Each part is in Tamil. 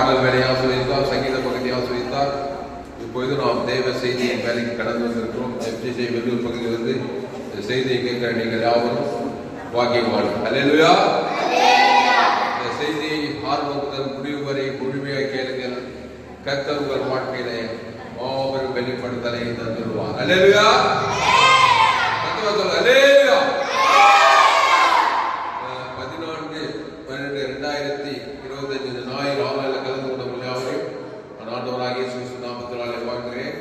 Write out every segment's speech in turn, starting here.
பாடல் வேலையை ஆசிரியத்தார், சங்கீத பகுதியை ஆசிரியத்தார். இப்பொழுது நாம் தேவ செய்தியின் வேலைக்கு கடந்து வந்திருக்கிறோம். FGC வெள்ளூர் பகுதியிலிருந்து இந்த செய்தியை கேட்க நீங்கள் யாவரும் பாக்கியவான். அல்லேலூயா. இந்த செய்தியை ஆரம்பம் முதல் முடிவு வரை முழுமையாக கேளுங்கள். கர்த்தர் உங்கள் வாழ்க்கையிலே மாபெரும் வெளிப்படுத்தலை தந்துள்ளார். அல்லேலூயா. அல்லேலூயா. 14/12/2025 ஞாயிறு ஆலையில் கலந்து கொண்ட முடியாவரையும் ஆண்டவராகிய இயேசு நாமத்தினாலே வாழ்கிறேன்.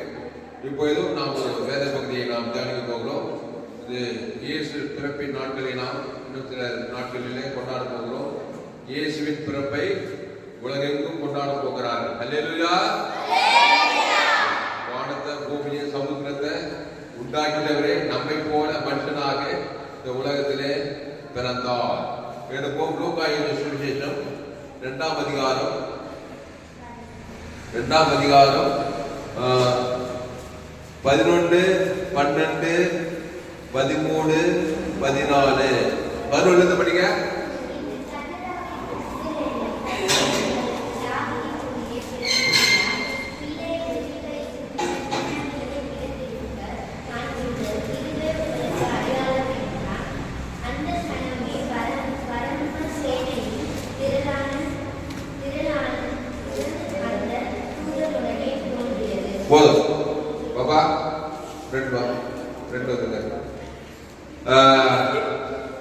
இப்பொழுதும் நாம் ஒரு வேத பகுதியை நாம் தியானிக்க போகிறோம். இது இயேசு பிறப்பின் நாட்களை நாம் இன்னும் சில நாட்களிலே கொண்டாட போகிறோம். இயேசுவின் பிறப்பை உலகெங்கும் கொண்டாட போகிறார்கள். அல்லேலூயா. வானத்தை, பூமியை, சமுத்திரத்தை உண்டாக்கினவரே நம்மை போல மனுஷனாக இந்த உலகத்திலே பிறந்தார். எடுப்போம். லூக்கா எழுதின சுவிசேஷம் 2ஆம் அதிகாரம் 11, 12, 13, 14 11 படிங்க. போதும் பாப்பா.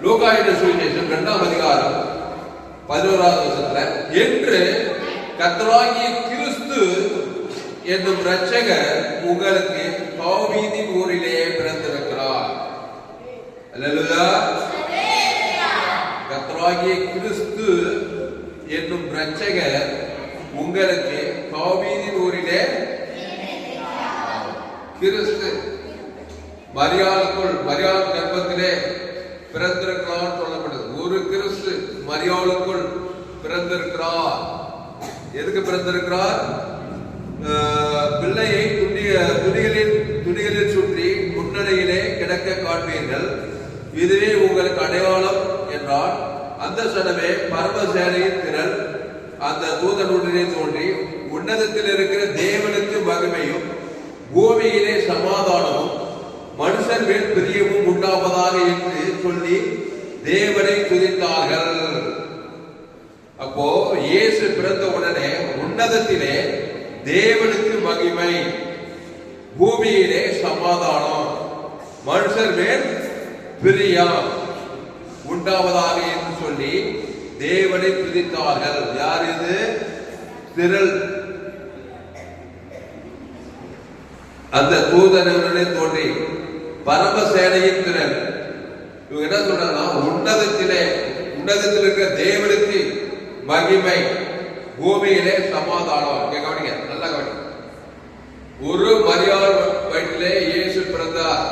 லூக்கா எழுதின சுவிசேஷம் 2ஆம் அதிகாரம் 11வது வசனத்துல, என்று கர்த்தராகிய கிறிஸ்து என்னும் இரட்சகர் உங்களுக்கு தாவீதின் ஊரிலே பிறந்திருக்கிறார். அல்லேலூயா. கர்த்தராகிய கிறிஸ்து என்னும் இரட்சகர் உங்களுக்கு தாவீதின் ஊரிலே கிறிஸ்து மரியாள் கர்ப்பத்திலே பிறந்திருக்கிறார் சொல்லப்படுது. ஒரு கிறிஸ்து மரியாளுக்குள் பிறந்திருக்கிறார். எதுக்கு பிறந்திருக்கிறார்? பிள்ளையை துணிகளில் சுற்றி முன்னணியிலே கிடக்க காண்பீர்கள், இதுவே உங்களுக்கு அடையாளம் என்றால், அந்த சனமே பரமசேனையின் திரள் அந்த தூதனுடனே தோன்றி, உன்னதத்தில் இருக்கிற தேவனுக்கு மகிமையும் பூமியிலே சமாதானமும் மனுஷர் மேல் பிரியமும் உண்டாவதாக என்று சொல்லி தேவனை துதித்தார்கள். அப்போ இயேசு பிறந்த உடனே உன்னதத்திலே தேவனுக்கு மகிமை, பூமியிலே சமாதானம், மனுஷர் மேல் பிரியம் உண்டாவதாக என்று சொல்லி தேவனை துதித்தார்கள். யார் இது? திரள். அந்த தூதனுடனே தோன்றி பரமசேனையின் திரள். இவங்க என்ன சொல்றாங்கன்னா, உன்னதத்தில் இருக்கிற தேவனுக்கு மகிமை, பூமியிலே சமாதானம். கவனிங்க, நல்லா கவனிங்க. ஒரு மரியாள் வயிற்றிலே இயேசு பிறந்தார்.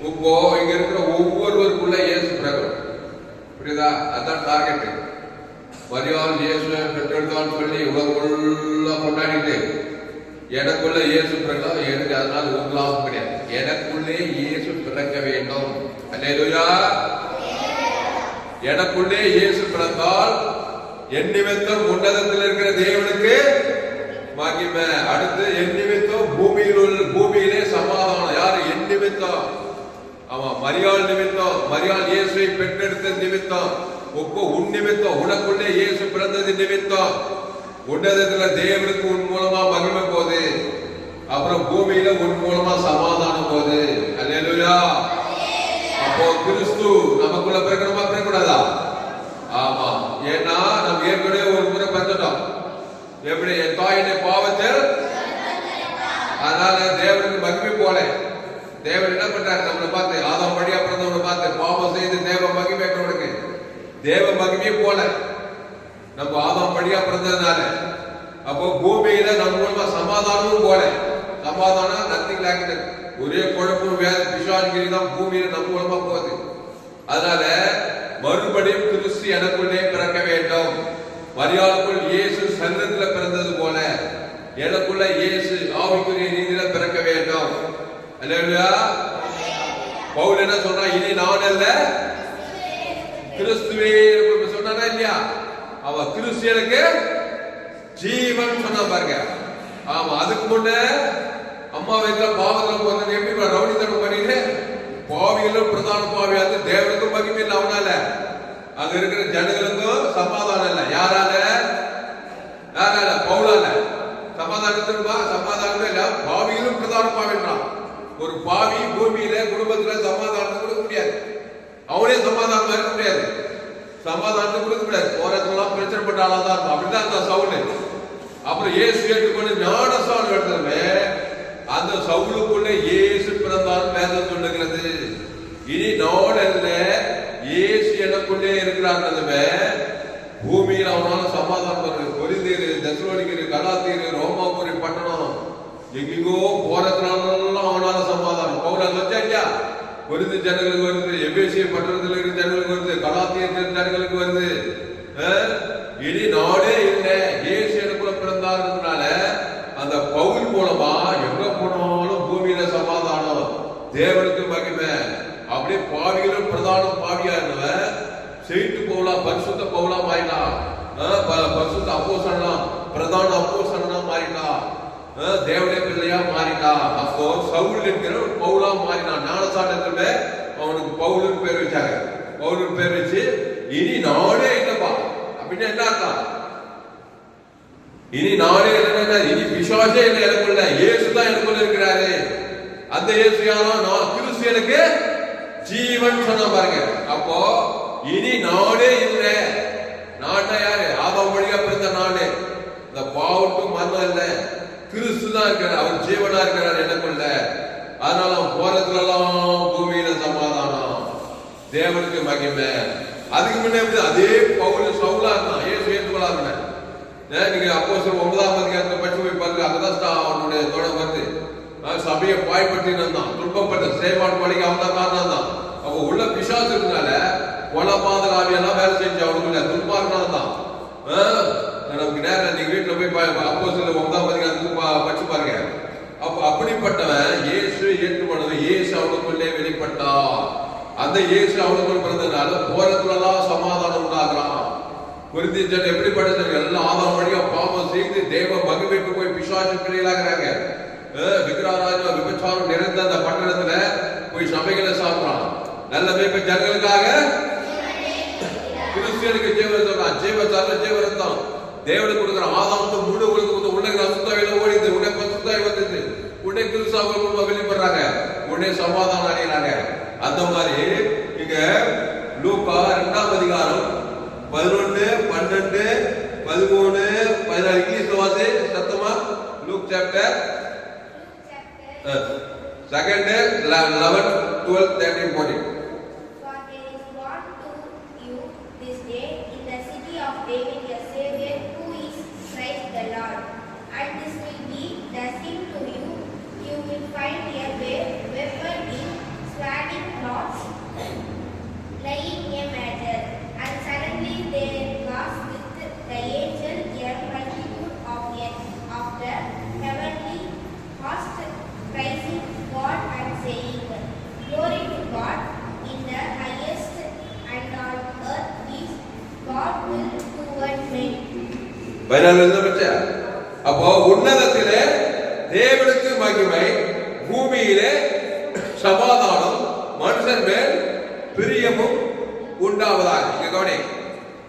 இப்போ இங்க இருக்கிற ஒவ்வொருவருக்குள்ள இயேசு பிறகு, புரியுதா? அதான் டார்கெட். மரியாள் இயேசு பெற்றெடுத்தான்னு சொல்லி உலகம் ஃபுல்லா கொண்டாடிட்டு எனக்குள்ள இயேசு பிறந்தா எனக்கு அதனால ஒரு லாபம் கிடையாது. எனக்குள்ளே இயேசு பிறக்க வேண்டும். அல்லேலூயா. எனக்குள்ளே இயேசு பிறந்தால் என் நிமித்தம் உன்னதத்தில் இருக்கிற தேவனுக்கு மகிமை. அடுத்து என் நிமித்தம் பூமியிலே சமாதானம். யாரு? என் நிமித்தம். ஆமா, மரியாள் நிமித்தம், மரியாள் இயேசுவை பெற்றெடுத்த நிமித்தம். ஒப்போ உன் நிமித்தம், உனக்குள்ளே இயேசு பிறந்தது நிமித்தம் உன்னதத்துல தேவனுக்கு உன் மூலமா மகிமை போகுது. அப்புறம் பூமியில உன் மூலமா சமாதானம் போகுது. அல்லேலூயா. அப்போ கிறிஸ்து நமக்குள்ள பிறக்கணுமா பிறக்கூடாதா? ஆமா. ஏன்னா நம்ம ஏற்கனவே ஒரு முறை பிறந்துட்டோம். எப்படி? என் தாயினை பாவத்தில், அதனால தேவனுக்கு மகிமை போல தேவன் என்ன பண்றாரு? நம்மளை பார்த்து, ஆதாம் வழியா பிறந்தவனை பார்த்து பாவம் செய்து தேவ மகிமை தேவ மகிமையை போல நம்ம ஆதாம் வழியா பிறந்ததுனால, அப்போ பூமியில நம்ம மூலமா சமாதானமும் போல. சமாதானம் நத்திங் லாக்கிட்டு ஒரே குழப்பம் வேத பிசாசுகிரி தான் பூமியில நம்ம மூலமா போகுது. அதனால மறுபடியும் கிறிஸ்து எனக்குள்ளே பிறக்க வேண்டும். மரியாளுக்குள் இயேசு சரீரத்துல பிறந்தது போல எனக்குள்ள இயேசு ஆவிக்குரிய ரீதியில பிறக்க வேண்டும். அல்லேலூயா. பவுல் என்ன சொன்னா? இனி நான் அல்ல கிறிஸ்துவே சொன்னானா இல்லையா? அவ கிறிஸ்டியனுக்கு ஜீவன் சொன்னா பாருங்க. ஆமா, அதுக்கு முன்ன அம்மா வயிற்றுல பாவத்துல போறது எப்படி ரவுடித்தனம் பண்ணிட்டு பாவிகளும் பிரதான பாவியாது தேவனுக்கும் மகிமை இல்லை. அவனால அங்க இருக்கிற ஜனங்களுக்கும் சமாதானம் இல்லை. யாரால? பவுலால சமாதானமே இல்ல. பாவிகளும் பிரதான பாவின்றான். ஒரு பாவி பூமியில குடும்பத்துல சமாதானத்தை கொடுக்க முடியாது. அவனே சமாதானமா இருக்க முடியாது. சமாதானத்தை கொடுக்க முடியாது. போறதுலாம் பிரச்சனை பட்ட ஆளாதான் இருக்கும். அப்படிதான் அந்த சவுல். அப்புறம் இயேசு ஏற்றுக்கொண்டு ஞானஸ்நானம் எடுத்ததுமே அந்த சவுலுக்குள்ள இயேசு பிறந்தார் வேதம் சொல்லுகிறது. இனி நாடல்ல இயேசு எனக்குள்ளே இருக்கிறார்ன்றதுமே பூமியில் அவனால சமாதானம் வருது. கொரிந்தியர், தெசலோனிக்கர், கலாத்தியர், ரோமாபுரி பட்டணம் எங்கெங்கோ போறதுனால அவனால சமாதானம். பவுல் வச்சாச்சா வருது, ஜனங்களுக்கு வருது. எபேசிய பட்டணத்தில் இருக்கிற ஜனங்களுக்கு வருது, கலாத்தியர் ஜனங்களுக்கு வருது. இனி நாடே இல்லை, இயேசு எனக்குள்ள பிறந்தாருனால அந்த பவுல் மூலமா எங்க போனாலும் பூமியில சமாதானம், தேவனுக்கு மகிமை. அப்படியே பாவிகளும் பிரதான பாவியா இருந்தவன் செய்து பவுலா பரிசுத்த பவுலா மாறினான். பரிசுத்த அப்போஸ்தலனா பிரதான அப்போஸ்தலனா மாறினான். தேவனுடைய பிள்ளையா மாறினான். அப்போ சவுல் என்கிற பவுலா மாறினான். ஞானஸ்நானத்துல அவனுக்கு பவுலுன்னு பேர் வச்சாங்க. பவுலுன்னு பேர் வச்சு இனி நாடே இல்லப்பா அப்படின்னு என்ன அர்த்தம்? இனி நாடே இல்லைன்னா இனி விசுவாசே இல்லை எனக்குள்ள, இயேசுதான் எனக்குள்ள இருக்கிறாரு. அந்த இயேசு யாரோ? நான் கிறிஸ்து எனக்கு ஜீவன் சொன்ன பாருங்க. அப்போ இனி நாடே இல்லை. நாட்டை யாரு? ஆதாம் வழியா பிறந்த நாடு. இந்த பாவத்தும் மரணம் இல்லை, கிறிஸ்து தான் இருக்கிறார். அவர் ஜீவனா இருக்கிறார் எனக்குள்ள. அதனால அவன் போறதுல எல்லாம் பூமியில சமாதானம், தேவனுக்கு மகிமை. அதுக்கு முன்னாடி அதே பவுல் சவுலா இருந்தான். ஏசு ஏற்றுக்கொள்ளாருங்க. நீங்க அப்போஸ்தலர் 9ஆம் அதிகாரத்தை படிச்சு போய் பாருங்க. அங்கதான் அவனுடைய தொடர் வருது. சபையை பாய்பற்றி இருந்தான், துன்பப்பட்ட சேவான் பழிக்கு அவன் தான் காரணம் தான். அப்ப உள்ள பிசாசுனால கொலபாதக ஆவியெல்லாம் வேலை செஞ்சு அவனுக்கு துன்பார்க்கலாம் தான். நமக்கு நேரம் நீங்க வீட்டுல போய் அப்போஸ்தலர் 9ஆம் அதிகாரத்துக்கு படிச்சு பாருங்க. அப்ப அப்படிப்பட்டவன் இயேசு ஏற்றுக்கொண்டவன். இயேசு அவனுக்குள்ளே வெளிப்பட்டா. அந்த இயேசு அவனுக்குள் பிறந்ததுனால போறதுலதான் சமாதானம் உண்டாகிறான். கொரிந்தியர் எப்படிப்பட்டது? எல்லாம் ஆதாம் வழியா பாவம் செய்து தேவ மகிமைக்கு போய் பிசாசு பிள்ளைகளாகிறாங்க. விக்கிரராஜா விபச்சாரம் நிறைந்த அந்த பட்டணத்துல போய் சபைகளை சாப்பிடுறான். நல்ல மேய்ப்ப ஜனங்களுக்காக கிறிஸ்தியனுக்கு ஜீவரத்தான், ஜீவத்தால ஜீவரத்தான் தேவனுக்கு கொடுக்குற ஆதாம் முழு உலக அசுத்தாவில ஓடிது. உடனே பசுத்தாய் வந்தது. உடனே கிறிஸ்தவர்கள் வெளிப்படுறாங்க. உடனே சமாதானம் அடைகிறாங்க. அந்த மாதிரி இங்க லூக்கா 2ஆம் அதிகாரம் 11, 12, 13, 14 இங்கிலீஷ்ல வாசி சத்தமா. Look chapter 2, 11, 12, 13, 14. For there is born to you this day in the city of David a Savior, who is Christ the Lord. And this will be the sign to you: you will find a weapon in swaddling cloths lying a manger. And suddenly there was with the angel a multitude of the heavenly host, praising God and saying, Glory to God in the highest, and on earth peace, God will toward men. அப்போ உன்னதத்திலே தேவனுக்கு மகிமை, பூமியிலே சமாதானம், மனுஷன் மேல் பிரியமும் உண்டாவதாக. கவனி.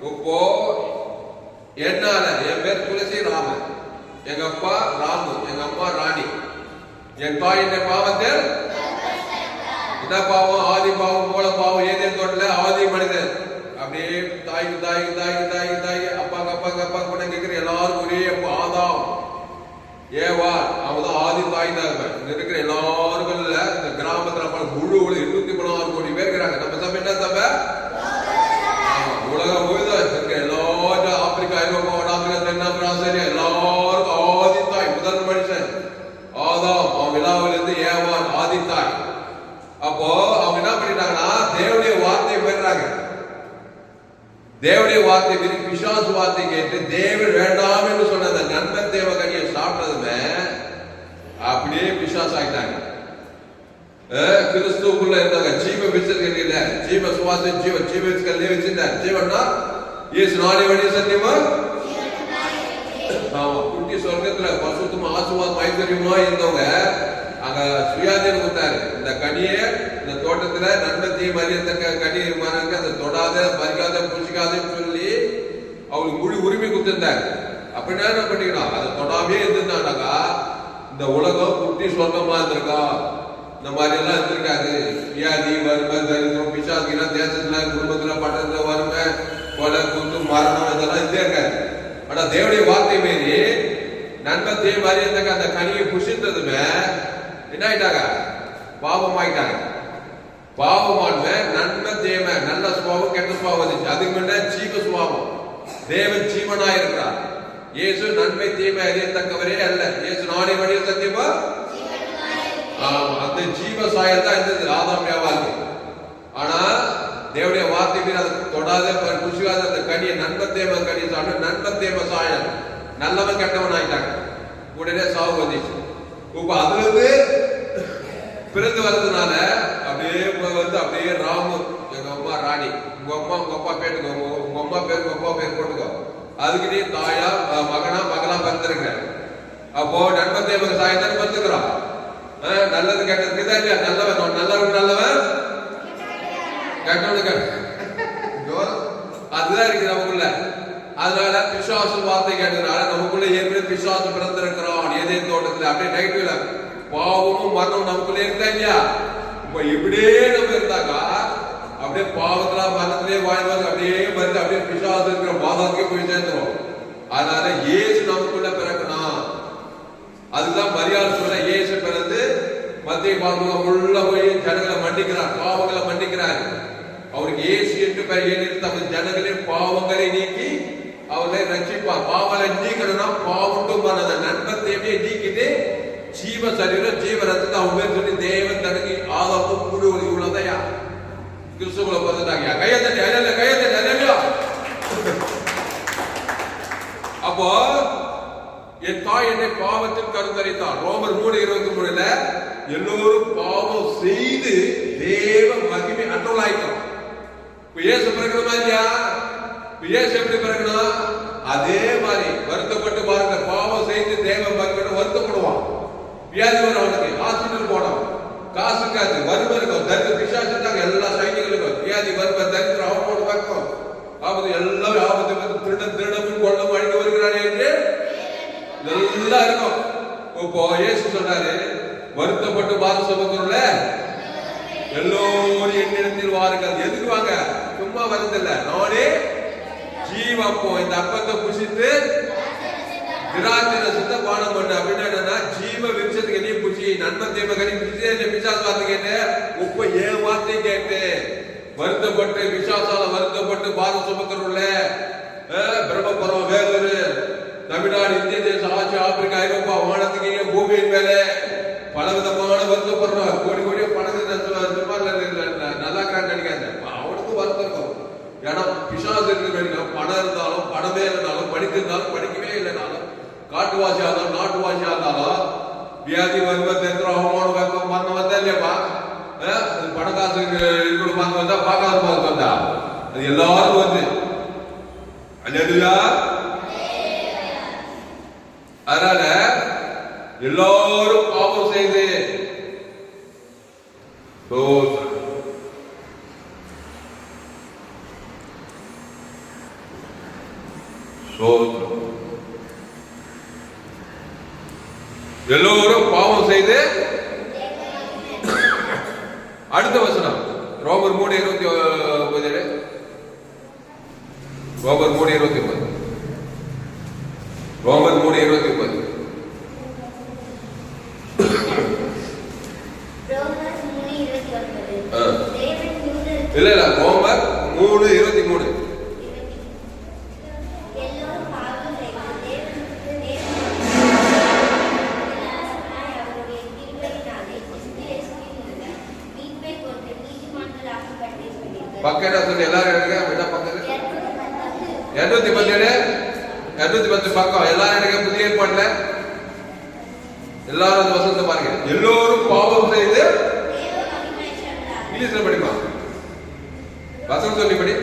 இப்போ என்னால என் பேர் துளசி ராமன், எங்க அப்பா ராமு, எங்க அம்மா ராணி, என் தாயின் பாவத்தில் என்ன பாவம்? ஆதி பாவம், மூல பாவம். ஏதேன் தோட்டல ஆதி மனிதன். அப்படியே தாய்க்கு தாய்க்கு தாய்க்கு தாய்க்கு தாய்க்கு அப்பாக்கு அப்பாக்கு அப்பா கூட கேட்கிற எல்லாரும் ஒரே ஆதாம் ஏவா அவதான் ஆதி தாய் தான் இருப்பேன். இருக்கிற எல்லாருக்கும் இல்ல, இந்த கிராமத்துல முழு 216 கோடி பேர் இருக்கிறாங்க. நம்ம சபை என்ன சபை? உலகம் முழுவதும் இருக்கிற எல்லாரும் ஆப்பிரிக்கா, ஐரோப்பா, வடாப்பிரிக்கா, தென்னாப்பிரிக்கா, ஆஸ்திரேலியா எல்லாருக்கும் ஆதி தாய் முதல் மனுஷன் ஆதாம். அவன் விழாவிலிருந்து ஏவான் ஆதி தாய். அப்போ அவங்க என்ன பண்ணிட்டாங்கன்னா தேவனுடைய வார்த்தையை பெறாங்க. தேவனுடைய வார்த்தை பிசாசு வார்த்தை கேட்டு தேவன் வேண்டாம் என்று சொன்ன அந்த நண்பன் தேவ கனியை சாப்பிட்டதுமே அப்படியே பிசாசு ஆகிட்டாங்க. கிறிஸ்துக்குள்ள இருந்தாங்க. ஜீவ விசர்கல் இல்ல, ஜீவ சுவாசம், ஜீவ ஜீவ விசர்கல் வச்சிருந்தார். ஜீவன்னா இயேசு நானே வழி சத்தியமா குட்டி சொர்க்கத்துல பசுத்தமா ஆசுவாதம் ஐஸ்வர்யமா இருந்தவங்க அங்க சுயாதீனம் கொடுத்தாரு. இந்த கனியை இந்த தோட்டத்துல நன்மத்தையும் அறியத்தக்க கனி மரங்க அதை தொடாத பறிக்காத புசிக்காதன்னு சொல்லி அவங்களுக்கு முழு உரிமை கொடுத்திருந்தாரு. அப்படின்னா என்ன பண்ணிக்கணும், அதை தொடாமே இருந்திருந்தாங்கனாக்கா இந்த உலகம் குட்டி சொர்க்கமா இருந்திருக்கா. இந்த மாதிரி எல்லாம் இருந்திருக்காது. வியாதி, வறுமை, தரித்திரம், பிசாசுனா தேசத்துல குடும்பத்துல பட்டத்துல வறுமை, கொலை, குத்து, மரணம் இதெல்லாம் இருந்தே இருக்காது. ஆனா தேவனுடைய வார்த்தை மாரி நன்மத்தை மாதிரி இருந்தாங்க. அந்த கனியை புசித்ததுமே என்ன ஆயிட்டாங்க, பாவம் ஆயிட்டாங்க. பாவமான நன்மை தேவை, நல்ல சுபாவம் கெட்ட சுபாவம் வந்துச்சு. அதுக்கு முன்ன ஜீவ சுபாவம், தேவன் ஜீவனா இருக்கிறார். இயேசு நன்மை தீமை அறியத்தக்கவரே அல்ல. இயேசு நானே வழிய சத்தியமா அந்த ஜீவ சாயல் தான் இருந்தது ஆதாம் ஏவாளுக்கு. ஆனா தேவனுடைய வார்த்தை மீது அதை தொடாத புசிக்காத அந்த கனியை நன்மத்தேம கனி சாப்பிட்டு நன்மத்தேம சாயல் நல்லவன் கெட்டவன் ஆயிட்டாங்க. உடனே சாவு வந்துச்சு. இப்ப அதுல இருந்து பிறந்து வர்றதுனால அப்படியே வந்து அப்படியே ராமு, எங்க அம்மா ராணி, உங்க அம்மா உங்க அப்பா பேருக்கோ, உங்க அம்மா பேர் உங்க அப்பா பேர் போட்டுக்கோ, அதுக்கு நீ தாயா மகனா மகளா பிறந்திருக்கிற. அப்போ நன்மத்தேம சாயம் தானே பிறந்துக்கிறோம். நல்லது கெட்டதுக்கு தான் இல்லையா, நல்லவன் நல்லவன் நல்லவன் கெட்டவனுக்கு அதுதான் இருக்கு நமக்குள்ள. அதனால பிசாசு வார்த்தை கேட்டதுனால நமக்குள்ள ஏற்கனவே பிசாசு பிறந்திருக்கிறோம். ஏதேன் தோட்டத்துல அப்படியே நெகட்டிவ்ல பாவமும் மரணம் நமக்குள்ள இருந்தா இல்லையா. இப்ப இப்படியே நம்ம இருந்தாக்கா அப்படியே பாவத்துல மரணத்திலே வாழ்வாங்க, அப்படியே மருந்து அப்படியே பிசாசு இருக்கிற பாதத்துக்கே போய் சேர்ந்துரும். அதனால இயேசு நமக்குள்ள பிறக்கணும். அதுதான் மரியாதை சொல்ல இயேசு பிறந்து மத்திய பாவம் உள்ள போய் ஜனங்களை மன்னிக்கிறார், பாவங்களை மன்னிக்கிறார். அவருக்கு இயேசு என்று பெயர் ஏன் தமது ஜனங்களே பாவங்களை நீக்கி அவர்களை ரட்சிப்பார். பாவங்களை நீக்கணும்னா பாவம் பண்ணத நன்மத்தையுமே நீக்கிட்டு ஜீவ சரீரம் ஜீவ ரத்தத்தை அவங்க பேர் சொல்லி தேவன் தனக்கு ஆதாரம் முழு உள்ளதையா கிறிஸ்துவ பிறந்தாங்க. கையத்தட்டி அல்ல கையத்தட்டி அல்ல. அப்போ என் தாய் என்னை பாவத்தில் கருத்தரித்தார். ரோமர் 3:23 எல்லோரும் பாவம் செய்து தேவ மகிமை அற்றலாயிட்டோம். இயேசு பிறக்கிற மாதிரியா, இயேசு எப்படி பிறக்கணும், அதே மாதிரி வருத்தப்பட்டு பாருங்க. பாவம் செய்து தேவ மகிமை வருத்தப்படுவான். வியாதி வரும், அவனுக்கு ஹாஸ்பிட்டல் போனோம், காசு இருக்காது, வறுமை இருக்கும், தரித்திர பிசாசுட்டாங்க எல்லா சைனிகளுக்கும் வியாதி வறுமை தரித்திரம் அவனோட பக்கம் ஆபத்து எல்லாம் ஆபத்து திருடமும் கொள்ளும் அழிந்து வருகிறானே என்று எல்லாம் இருக்கும். இப்போ இயேசு சொன்னாரு வருத்தப்பட்டு பாத சுமக்கிறோம்ல எல்லோரும் என்னிடத்தில் வாருங்கள். எதுக்கு வாங்க, சும்மா வருதில்ல, நானே ஜீவப்போ இந்த அப்பத்தை புசித்து திராட்சை ரசத்தை பானம் பண்ண. அப்படின்னு என்னன்னா ஜீவ விருட்சத்துக்கு என்ன புசி நன்மை தீமை கனி புசி பிசாசு வார்த்தை கேட்டு உப்ப ஏன் வார்த்தை கேட்டு வருத்தப்பட்டு விசாசால வருத்தப்பட்டு பாத சுமக்கிறோம்ல பிரம்மபுரம், வேலூர், தமிழ்நாடு, இந்திய தேசம், ஆட்சி, ஆப்பிரிக்கா, ஐரோப்பா, வானத்துக்கு பூமியின் மேல பலவிதமான வருத்தப்படுறோம். கோடி கோடியா பணம் நல்லா கிடைக்காது, அவனுக்கு வருத்தம் இருக்கும். ஏன்னா பிசாசு இருக்கு, பணம் இருந்தாலும் பணமே இருந்தாலும் படித்திருந்தாலும் படிக்கவே இல்லைனாலும் காட்டுவாசியா இருந்தாலும் நாட்டுவாசியா இருந்தாலும் வியாதி வறுமை தெரிஞ்சிடும், அவமானம் வைப்போம் மரணம் வந்தா இல்லையாப்பா. பணக்காசு இருக்கிற மரணம் வந்தா பார்க்காத மரணம் வந்தா அது எல்லாருக்கும் வந்து அல்லேலூயா. அதனால எல்லாரும் பாவம் செய்து எல்லோரும் பாவம் செய்து அடுத்த வசனம் ரோமர் 3:29 ரோமர் 3:29 ரோமர் 3:29 இல்ல இல்ல ரோமர் 3:23 பக்கம் சொல்லி எல்லாரும் எடுங்க. பக்கம் 210 பக்கம் எல்லாரும் எடுங்க. புதிய ஏற்பாடுல எல்லாரும் வசனத்தை பாருங்க. எல்லோரும் பாவம் செய்து இங்கிலீஷ்ல படிப்பா வசனம் சொல்லி படி.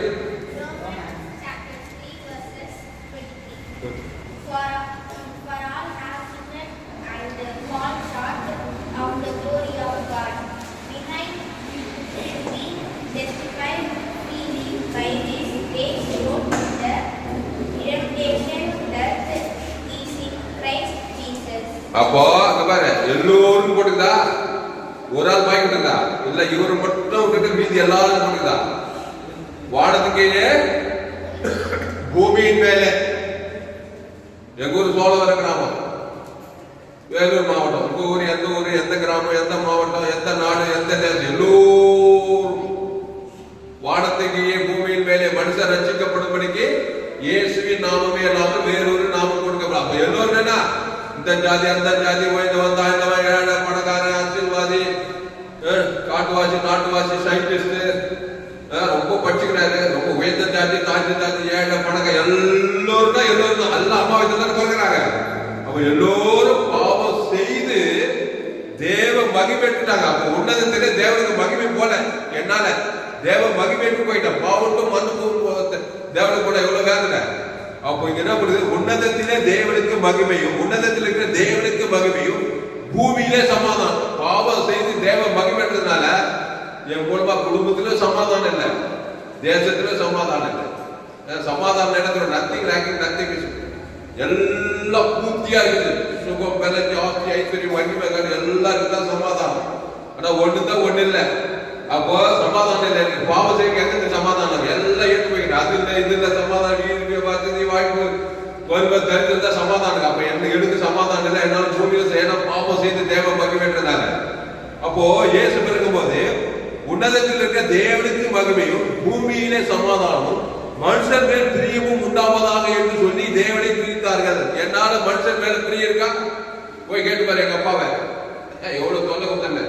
அப்போ அங்க பாரு, எல்லோருக்கும் போட்டுதா? ஒரு ஆள் வாங்கிட்டுதா? இல்ல இவரு மட்டும் விட்டுட்டு மீதி எல்லாரும் போட்டுதா? வானத்துக்கு பூமியின் மேலே. எங்க ஊர் சோழவர கிராமம், வேலூர் மாவட்டம். உங்க ஊர் எந்த ஊர், எந்த கிராமம், எந்த மாவட்டம், எந்த நாடு, எந்த தேசம், எல்லோரும் வானத்துக்கு பூமியின் மேலே மனுஷன் ரட்சிக்கப்படும்படிக்கு இயேசுவின் நாமமே இல்லாமல் வேறொரு நாமம் கொடுக்கப்படும். அப்ப எல்லோரும் என்ன, இந்த ஜாதி அந்த ஜாதி, ஓய்ந்தவன் தாழ்ந்தவன், ஏழை பணக்காரன், அரசியல்வாதி, காட்டுவாசி நாட்டுவாசி, சயின்டிஸ்ட், ரொம்ப படிச்சுக்கிறாரு, ரொம்ப உயர்ந்த ஜாதி தாழ்ந்த ஜாதி, ஏழை பணக்கார, எல்லோரும் தான் எல்லோரும் அல்ல அம்மா தான் பிறகுறாங்க. அப்ப எல்லோரும் பாவம் செய்து தேவ மகிமைட்டாங்க. அப்ப உன்னதத்திலே தேவனுக்கு மகிமை போல என்னால தேவ மகிமைக்கு போயிட்டான். பாவட்டும் மண்ணுக்கும் தேவனுக்கு கூட எவ்வளவு வேதனை. அப்போ இங்க என்ன பண்ணுது, உன்னதத்திலே தேவனுக்கு மகிமையும், உன்னதத்தில் இருக்கிற தேவனுக்கு மகிமையும், பூமியிலே சமாதானம். பாவம் செய்து தேவ மகிமைன்றதுனால என் மூலமா குடும்பத்திலும் சமாதானம் இல்லை, தேசத்திலும் சமாதானம் இல்லை. சமாதானம் இடத்துல நத்திங் ரேங்கிங் நத்திங் எல்லாம் பூர்த்தியா இருக்குது. சுகம், பலன், ஆஸ்தி, ஐஸ்வர்யம், மகிமை எல்லாம் இருக்குதான் சமாதானம். ஆனா ஒண்ணுதான் ஒண்ணு இல்லை. அப்போ சமாதானம் இல்லை. பாவம் செய்ய எங்க சமாதானம்? எல்லாம் ஏற்று வைக்கிறேன். அது இல்லை இது இல்லை சமாதானம், வசதி வாய்ப்பு வருவ தரித்திருந்தா சமாதானம். அப்ப என்ன எடுக்க சமாதானம் இல்லை. என்னால பூமியில செய்யணும் பாவம் செய்து தேவ மகிமைன்றதால. அப்போ இயேசு பிறக்கும் போது உன்னதத்தில் இருக்க தேவனுக்கு மகிமையும், பூமியிலே சமாதானமும், மனுஷன் மேல் பிரியமும் உண்டாவதாக என்று சொல்லி தேவனை பிரித்தார்கள். என்னால மனுஷன் மேல பிரியம் இருக்கா? போய் கேட்டு பாரு எங்க அப்பாவை. எவ்வளவு தொல்லை கொடுத்தல.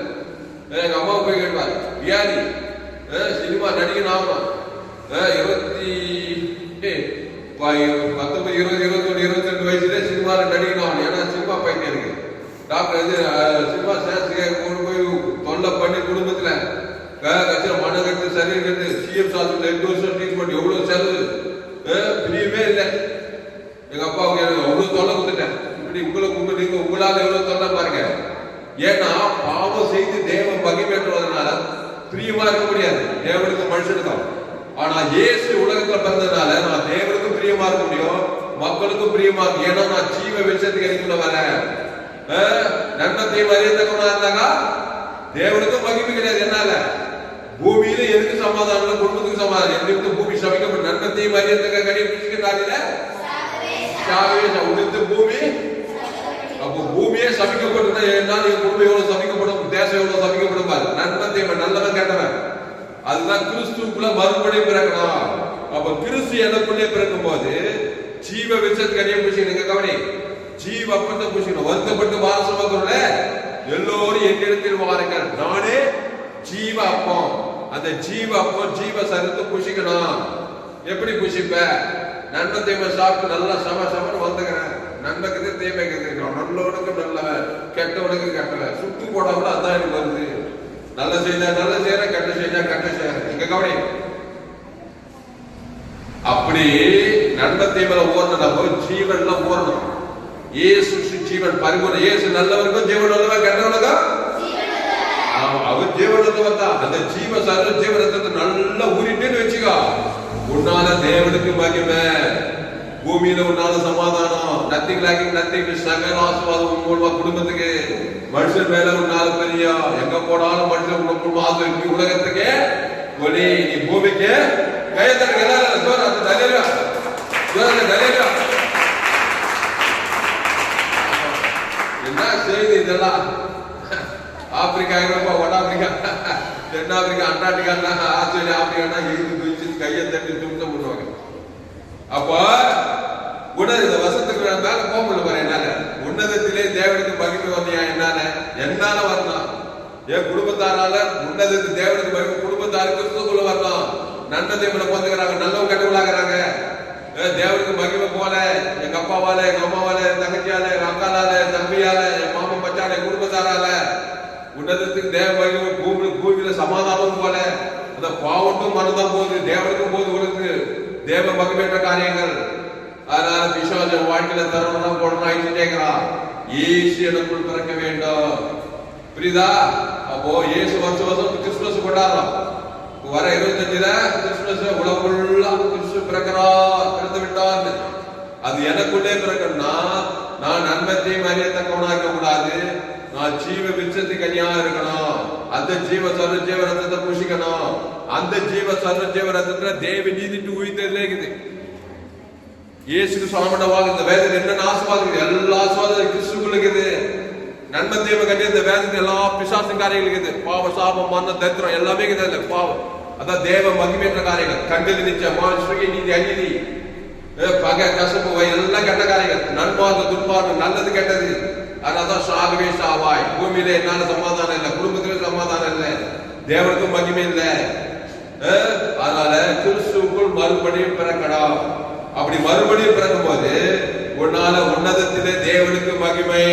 எங்க அம்மாவை போய் கேட்டுவாரு, வியாதி சினிமா நடிகன் ஆகணும், 19, 20, 21, 22 வயசுல சினிமாவில் நடிகன் ஆகணும். ஏன்னா சினிமா பையன் இருக்கு. டாக்டர் சினிமா கொண்டு போய் தொல்லை பண்ணி குடும்பத்துல கட்சியில மன கட்டு, சரீரம் கட்டு, சிஎம் சாஸ்திரத்துல 8 வருஷம் ட்ரீட்மெண்ட், எவ்வளவு செலவு, பிரியமே இல்லை. எங்க அப்பாவுக்கு அவ்வளவு தொல்லை கொடுத்துட்டேன். இப்படி உங்களுக்கு நீங்க உங்களால எவ்வளவு தொல்லை பாருங்க. ஏன்னா பாவம் செய்து தேவ மகிமைன்றதுனால பிரியமா இருக்க முடியாது. தேவனுக்கு மனுஷனுக்கும். ஆனா இயேசு உலகத்துல பிறந்ததுனால நான் தேவனுக்கும் பிரியமா இருக்க முடியும், மக்களுக்கும் பிரியமா இருக்கும். ஏன்னா நான் ஜீவ வெளிச்சத்துக்கு எனக்குள்ள வரேன். நன்மத்தையும் அறியத்தக்கவனா இருந்தாங்க. தேவனுக்கும் மகிமை கிடையாது. என்னால பூமியில எதுக்கு சமாதானம், குடும்பத்துக்கு சமாதானம். எங்களுக்கு பூமி சமைக்கப்படும். நன்மத்தையும் அறியத்தக்க கடிபிடிச்சுக்கிறாரில உடுத்து பூமி. அப்போ பூமியே சமைக்கப்பட்டு என்னால் என் குடும்பம் எவ்வளவு சமைக்கப்படும், தேசம் எவ்வளவு சமைக்கப்படும். நன்மத்தையும் நல்லவன் கேட்டவன். அதுதான் கிறிஸ்துக்குள்ள மறுபடியும் பிறக்கணும். அப்ப கிறிஸ்து எனக்குள்ளே பிறக்கும் போது ஜீவ வெளிச்சத்துக்கு அறிய பூசிக்கணும். கவனி, ஜீவ அப்பத்தை பூசிக்கணும். வருத்தப்பட்டு வாரசமக்குள்ள எல்லோரும் என்னிடத்தில் வாருங்கள், நானே ஜீவ அப்பம். அந்த ஜீவ அப்பம் ஜீவ சரத்தை புஷிக்கணும். எப்படி புஷிப்ப? நன்மை தீமை சாப்பிட்டு நல்லா சமன்னு வந்துக்கிறேன். நன்மைக்கு தீமைக்கு நல்லவனுக்கு நல்லவன், கெட்டவனுக்கு கெட்டவன். சுட்டு போடாமல் அதான் எனக்கு வருது. நல்ல செய்தா நல்ல செய்யறேன், கெட்ட செய்தா கெட்ட செய்யறேன். இங்க கவனி, அப்படி நன்மை தீமையில ஓடணும். ஜீவன்ல ஓடணும். இயேசு ஜீவன் பரிபூர்ண. இயேசு நல்லவருக்கும் ஜீவன் நல்லவன், கெட்டவனுக்கும் அவர் ஜீவனத்தவன் தான். அந்த ஜீவ சர்வ ஜீவனத்தை நல்லா ஊறிட்டேன்னு வச்சுக்கோ, உன்னால தேவனுக்கு மகிமை, பூமியில உன்னால சமாதானம், நத்திங் லேக்கிங் நத்திங், சகல ஆசீர்வாதம் மூலமா குடும்பத்துக்கு, மனுஷன் மேல உன்னால பெரிய, எங்க போனாலும் மனுஷன் ஆசீர்வாதம். உலகத்துக்கு ஒளி, நீ பூமிக்கு கையத்தற்கு என்ன செய்தி இதெல்லாம்? ஆப்பிரிக்கா, ஐரோப்பா, வட ஆப்பிரிக்கா, தென்னாப்பிரிக்கா, அண்டார்டிகா, ஆஸ்திரேலியா, ஆப்பிரிக்கா எழுதி குதிச்சு கையை தட்டி தும்சம் பண்ணுவாங்க. அப்ப உடனே இந்த வசத்துக்கு மேல போக முடியல பாரு. என்னால உன்னதத்திலே தேவனுக்கு மகிமை வந்தியா? என்னால வரலாம். என் குடும்பத்தாரால உன்னதத்து தேவனுக்கு மகிமை, குடும்பத்தாருக்கு கிறிஸ்துக்குள்ள வரலாம். நன்மை தேவனை பொந்துக்கிறாங்க, நல்லவங்க கெட்டவங்களாகிறாங்க. தேவனுக்கு மகிமை போல எங்க அப்பாவால, எங்க அம்மாவால, தங்கச்சியால, எங்க அக்காலால, தம்பியால, என் மாமா மச்சால, குடும்பத்தாரால உன்னதத்துக்கு தேவ மகிமை, பூமியில சமாதானம் போல அந்த பாவட்டும் மனதான் போகுது, தேவனுக்கும் போது உனக்கு தேவ மகிமைன்ற காரியங்கள். அதனால விசுவாச வாழ்க்கையில தரணும் போடணும் ஆயிட்டு கேட்கிறான். இயேசு எனக்குள் பிறக்க வேண்டும். புரியுதா? அப்போ இயேசு வருஷம் கிறிஸ்துமஸ் கொண்டாடுறோம். வர 25ல கிறிஸ்துமஸ் உலகுள்ள கிறிஸ்து பிறந்து விட்டார். அது எனக்குள்ளே பிறக்கணும்னா நான் நன்மத்தையும் அறியத்தக்கவனாக நான் ஜீவ விருட்சத்துக்கு கனியா இருக்கணும். அந்த ஜீவ சர்வ ஜீவ ரத்தத்தை பூசிக்கணும். அந்த ஜீவ சர்வ ஜீவ ரத்தத்துல தேவ நீதிட்டு உயிர்த்ததுல இருக்குது. இயேசுக்கு சொல்லப்பட்ட வாக்கு இந்த வேதத்தில் என்னென்ன ஆசீர்வாதம், எல்லா ஆசீர்வாதம் கிறிஸ்துக்குள்ள இருக்குது. நன்மை தேவ கட்டி இந்த வேதத்தில் எல்லா பிசாசின் காரியங்கள் இருக்குது. பாவ சாபம் மரணம் தரித்திரம் எல்லாமே இருக்குது. பாவம் அதான் தேவ மகிமேற்ற காரியங்கள். கண்கள் நிச்சயம் மாசுகை நீதி அநீதி பகை கசப்பு எல்லாம் கெட்ட காரியங்கள். நன்மார்க்கம் துன்மார்க்கம் நல்லது கெட்டது. அதனால்தான் சாகவே சாவாய். பூமியில என்னால சமாதானம் இல்லை, குடும்பத்தில சமாதானம் இல்லை, தேவனுக்கும் மகிமை இல்லை. அதனால கிறிஸ்துவுக்குள் மறுபடியும் பிறக்கணும். அப்படி மறுபடியும் பிறக்கும் போது உன்னால உன்னதத்திலே தேவனுக்கு மகிமை.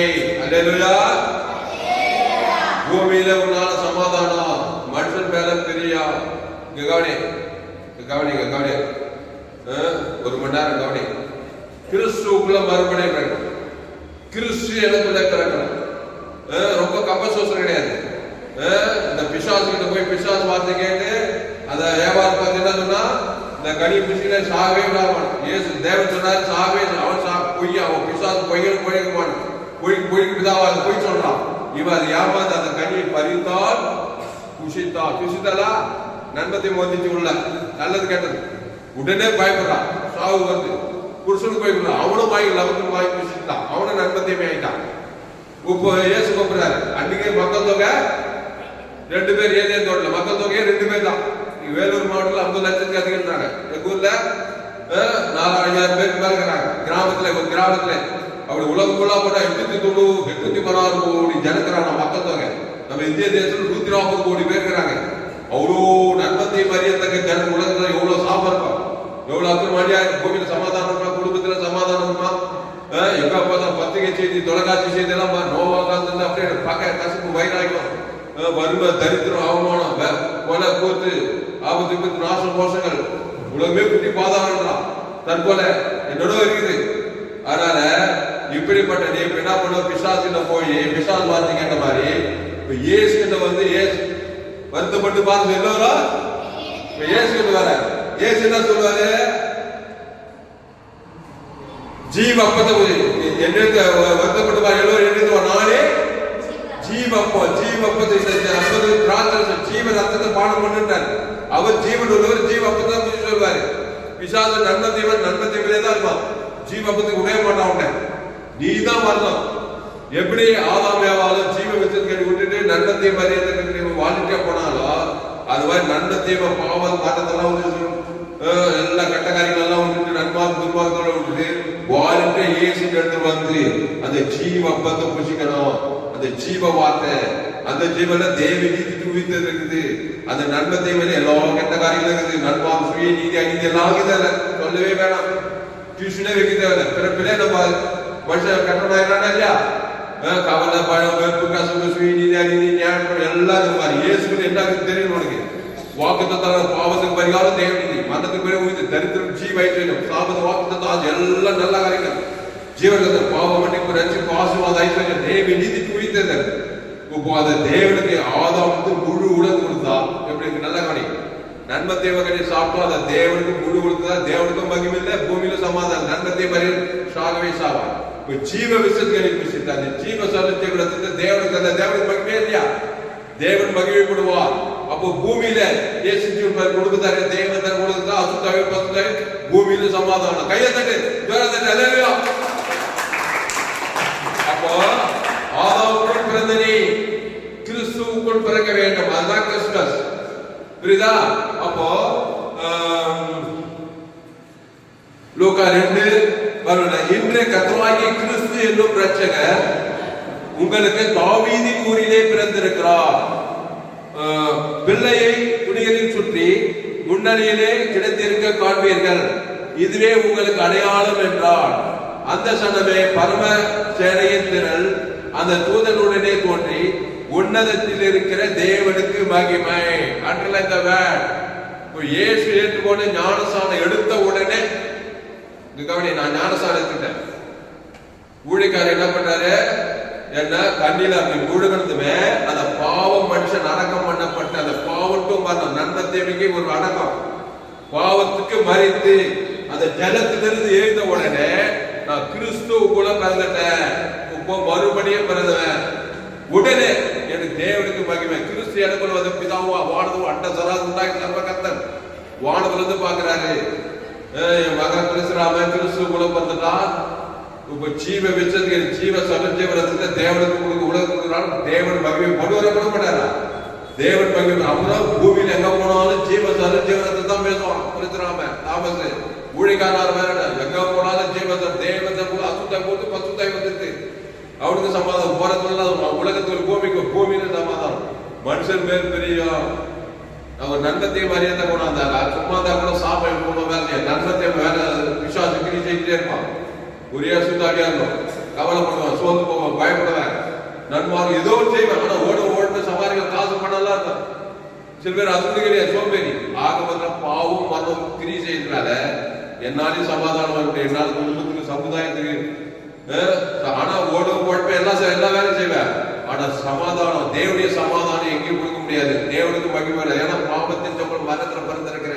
அல்லேலூயா. பூமியில உன்னால சமாதானம், மனுஷன் மேல பிரியா. கவனி கவனி கவனி, ஒரு மணி நேரம் கவனி. கிறிஸ்துவுக்குள்ள மறுபடியும் பிறக்கணும். கிறிஸ்து எனக்குள்ள பிறக்கணும். ரொம்ப கம்பசோசம் கிடையாது. இந்த பிசாசு கிட்ட போய் பிசாசு வார்த்தை கேட்டு அந்த வியாபாரம் பார்த்து என்ன சொன்னா, இந்த கனி பிசில சாகவே விடாமல் ஏசு தேவன் சொன்னாரு சாகவே அவன் பொய்யா, அவன் பிசாசு பொய்யன்னு பொய்யக்குமான் பொய்க்கு பிதாவாது பொய் சொல்றான். இவன் அது ஏமாந்து அந்த கனியை பறித்தால் குஷித்தால் குஷித்தாலா நன்மத்தை மோதிச்சு உள்ள நல்லது கேட்டது உடனே பயப்படுறான். சாவு வருது, புருஷனுக்கு பயப்படுறான். அவனும் வாங்கி லவத்துக்கு வாங்கி குஷித்தான். அவனும் நன்மத்தையுமே ஆயிட்டான். இப்போ ஏசு கூப்பிடுறாரு. அன்னைக்கு மக்கள் தொகை 2 பேர் ஏதே தோட்டல மக்கள் தொகையே 2 பேர் தான். வேலூர் மாவட்டத்தில் 50 லட்சத்துக்கு அதிகம். எங்க ஊர்ல 4,000 பேருக்கு மேல இருக்கிறாங்க. கிராமத்துல ஒரு கிராமத்துல அப்படி உலகம் ஃபுல்லா போட்டா 816 கோடி ஜனக்கிறாங்க மக்கள் தொகை. நம்ம இந்திய தேசத்துல 140 கோடி பேர் இருக்கிறாங்க. அவ்வளோ நன்மத்தை மரியத்தக்க ஜன உலகத்துல எவ்வளவு சாபம் இருக்கும், எவ்வளவு அக்கிரமணியா பூமியில சமாதானம் இருப்பா, குடும்பத்துல சமாதானம் இருப்பா. எங்க பார்த்தா பத்திரிகை செய்தி தொலைக்காட்சி செய்தி எல்லாம் நோவா காலத்துல அப்படியே பக்க கசப்பு வைராகியம் வறுமை தரித்திரம் அவமானம் கொலை கூத்து ஆபத்து விபத்து நாசம் மோசங்கள் உலகமே குட்டி பாதாளம் தற்கொலை என்னோட இருக்குது. அதனால இப்படிப்பட்ட நீ என்ன பண்ண பிசாசிட்ட போய் பிசாசு வார்த்தை கேட்ட மாதிரி இப்ப ஏசு கிட்ட வந்து ஏசு வருத்தப்பட்டு பார்த்து எல்லோரும் இப்ப ஏசு கிட்ட வர ஏசு என்ன சொல்லுவாரு, ஜீவ அப்பத்தை வருத்தப்பட்டு பாரு எல்லோரும் எழுந்து நானே ஜீவப்பம் ஜீவப்பத்தை ஜீவ ரத்தத்தை பானம் பண்ணுட்டார். அவர் ஜீவன் உள்ளவர் ஜீவப்பத்தை சொல்வாரு. பிசாசு நன்மத்தீவன் நன்மத்தீவனே தான் இருப்பான். ஜீவப்பத்துக்கு உடைய மாட்டான். நீ தான் வரணும். எப்படி ஆதாம் ஏவாலும் ஜீவ விசத்தை விட்டுட்டு நன்மத்தீவ மரியத்தை வாழ்க்கை போனாலும் அது மாதிரி நன்மத்தீவ பாவம் மாற்றத்தெல்லாம் எல்லா கட்ட காரியங்கள் எல்லாம் விட்டுட்டு நன்மார்க்கு துர்மார்க்கோட விட்டுட்டு வாழ்க்கை இயேசு எடுத்து வந்து அந்த ஜீவ அப்பத்தை புசிக்கணும். அந்த ஜீவ வார்த்தை அந்த ஜீவன தேவ நீதி உயிர்த்தது இருக்குது. அந்த நன்மத்தை மேல எல்லா கெட்ட காரியங்கள் இருக்குது. நன்மாம் சுய நீதி அநீதி எல்லாம் சொல்லவே வேணாம். டியூஷனே வைக்க தேவை. பிறப்பிலே நம்ம மனுஷன் கட்டணம் இல்லையா, கவலை பழம் வெறுப்பு கசப்பு சுய நீதி அநீதி நியாயம் எல்லாம் இந்த மாதிரி இயேசுக்கு என்ன தெரியும். உனக்கு வாக்குத்தத்தான பாவத்துக்கு பரிகாரம் தேவ நீதி, மரணத்துக்கு பிறகு உயிர் தரித்திரம் ஜீவைச்சம் சாபத வாக்குத்தான் எல்லாம் நல்ல காரியங்கள். ஜீவனத்தை பாவ மன்னிப்பு ரட்சிப்பு ஆசீர்வாத ஐஸ்வர்யம் தேவ நீதிக்கு உயிர்த்தது. இப்போ அதை தேவனுக்கு ஆதாமுக்கு முழு உலகம் கொடுத்தா எப்படி நல்ல காணி நன்மை தேவகனை சாப்பிட்டோம். அதை தேவனுக்கு முழு கொடுத்தா தேவனுக்கும் மகிமை இல்லை, பூமியில சமாதானம். நன்மத்தை மறியல் சாகவே சாவா. இப்போ ஜீவ விசத்துகளை புசித்தா அந்த ஜீவ சரத்தை விடத்தை தேவனுக்கு அந்த தேவனுக்கு மகிமே இல்லையா, தேவன் மகிமைப்படுவார். அப்போ பூமியில இயேசு கொடுக்குறாரு. தேவன் தான் கொடுக்குறா அசுத்தாவே பசுத்தாவே பூமியில சமாதானம். கையை தட்டு தட்டு அல்லேலூயா. அப்போ ஆதாமுக்குள் பிறந்த நீ கிறிஸ்துவுக்குள் பிறக்க வேண்டும். அதுதான் கிறிஸ்மஸ். புரியுதா? அப்போ லூக்கா 2 இன்று கர்த்தராகிய கிறிஸ்து என்னும் இரட்சகர் உங்களுக்கு தாவீதின் ஊரிலே பிறந்திருக்கிறார். பிள்ளையை துணிகளில் சுற்றி முன்னணியிலே கிடைத்திருக்க காண்பீர்கள். இதுவே உங்களுக்கு அடையாளம் என்றார். அந்த சனமே பரம சேனையின் திரள் அந்த தூதனுடனே தோன்றி உன்னதத்தில் இருக்கிற தேவனுக்கு மகிமை. அண்டர்லைன் தி வேர்ட். இயேசு ஏற்றுக்கொண்டு ஞானஸ்நானம் எடுத்த உடனே கவனி, நான் ஞானஸ்நானம் எடுத்துட்டேன். ஊழியக்காரர் என்ன பண்றாரு, என்ன கண்ணில அப்படி முழுகணுமே அந்த பாவம் மனுஷன் அடக்கம் பண்ணப்பட்ட அந்த பாவத்தும் மரணம் நன்மை தேவைக்கு ஒரு அடக்கம் பாவத்துக்கு மறித்து அந்த ஜலத்திலிருந்து எழுந்த உடனே நான் கிறிஸ்துவுக்குள்ள பிறந்துட்டேன். இப்போ மறுபடியும் பிறந்தவன். உடனே எனக்கு தேவனுக்கு மகிமை. கிறிஸ்து எனக்குள்ள வந்து பிதாவும் வானதும் அண்ட சராது உண்டாக்கி சர்வகர்த்தன் வானத்துல இருந்து பாக்குறாரு. என் மகன் கிறிஸ்துராமன் கிறிஸ்து குலம் வந்துட்டான். இப்ப ஜீவ வச்சதுக்கு ஜீவ சமஜீவ ரசத்தை தேவனுக்கு கொடுக்க உலகத்துக்கு தேவன் மகிமை படுவரை பண்ண மாட்டாரா? தேவன் மகிமை. அப்புறம் பூமியில எங்க போனாலும் ஜீவ சமஜீவனத்தை தான் பேசுவான் கிறிஸ்துராமன் தாமஸ் ஊழிக்காரர் வேற. எங்க போனாலும் ஜீவத்தை தேவத்தை அசுத்தாய் போட்டு பசுத்தாய் வந்துட்டு அவனுக்கு சமாதானம். போறதுல உலகத்துல பூமியில சமாதானம். மனுஷன் மேல் பெரிய அவர் நன்மத்தையும் மரியாதை கொண்டாந்தாங்க. சும்மா தான் கூட சாப்பிட போன வேலை நன்மத்தையும் வேலை விசுவாச கிரி செய்துட்டே இருப்பான். ஒரே சுத்தாடியா இருக்கும். கவலைப்படுவான், சோர்ந்து போவான், பயப்படுவேன், நன்மார்க்கு ஏதோ செய்வேன். ஆனா ஓட சமாளிக்க காசு பண்ணலாம் இருக்கும். சில பேர் அது கிடையாது, சோம்பேறி. ஆக மொத்தம் பாவம் மரணம் கிரி செய்யறதுனால என்னாலையும் சமாதானம் இருக்கு, என்னால குடும்பத்துக்கு சமுதாயத்துக்கு. ஆனா ஓடுப்ப எல்லா வேலையும் செய்வேன். ஆனா சமாதானம், தேவனுடைய சமாதானம் எங்கேயும் கொடுக்க முடியாது. தேவனுக்கு மகிமை இல்லை. ஏன்னா பாவத்தின் சம்பளம் மரணத்துல பிறந்திருக்கிற.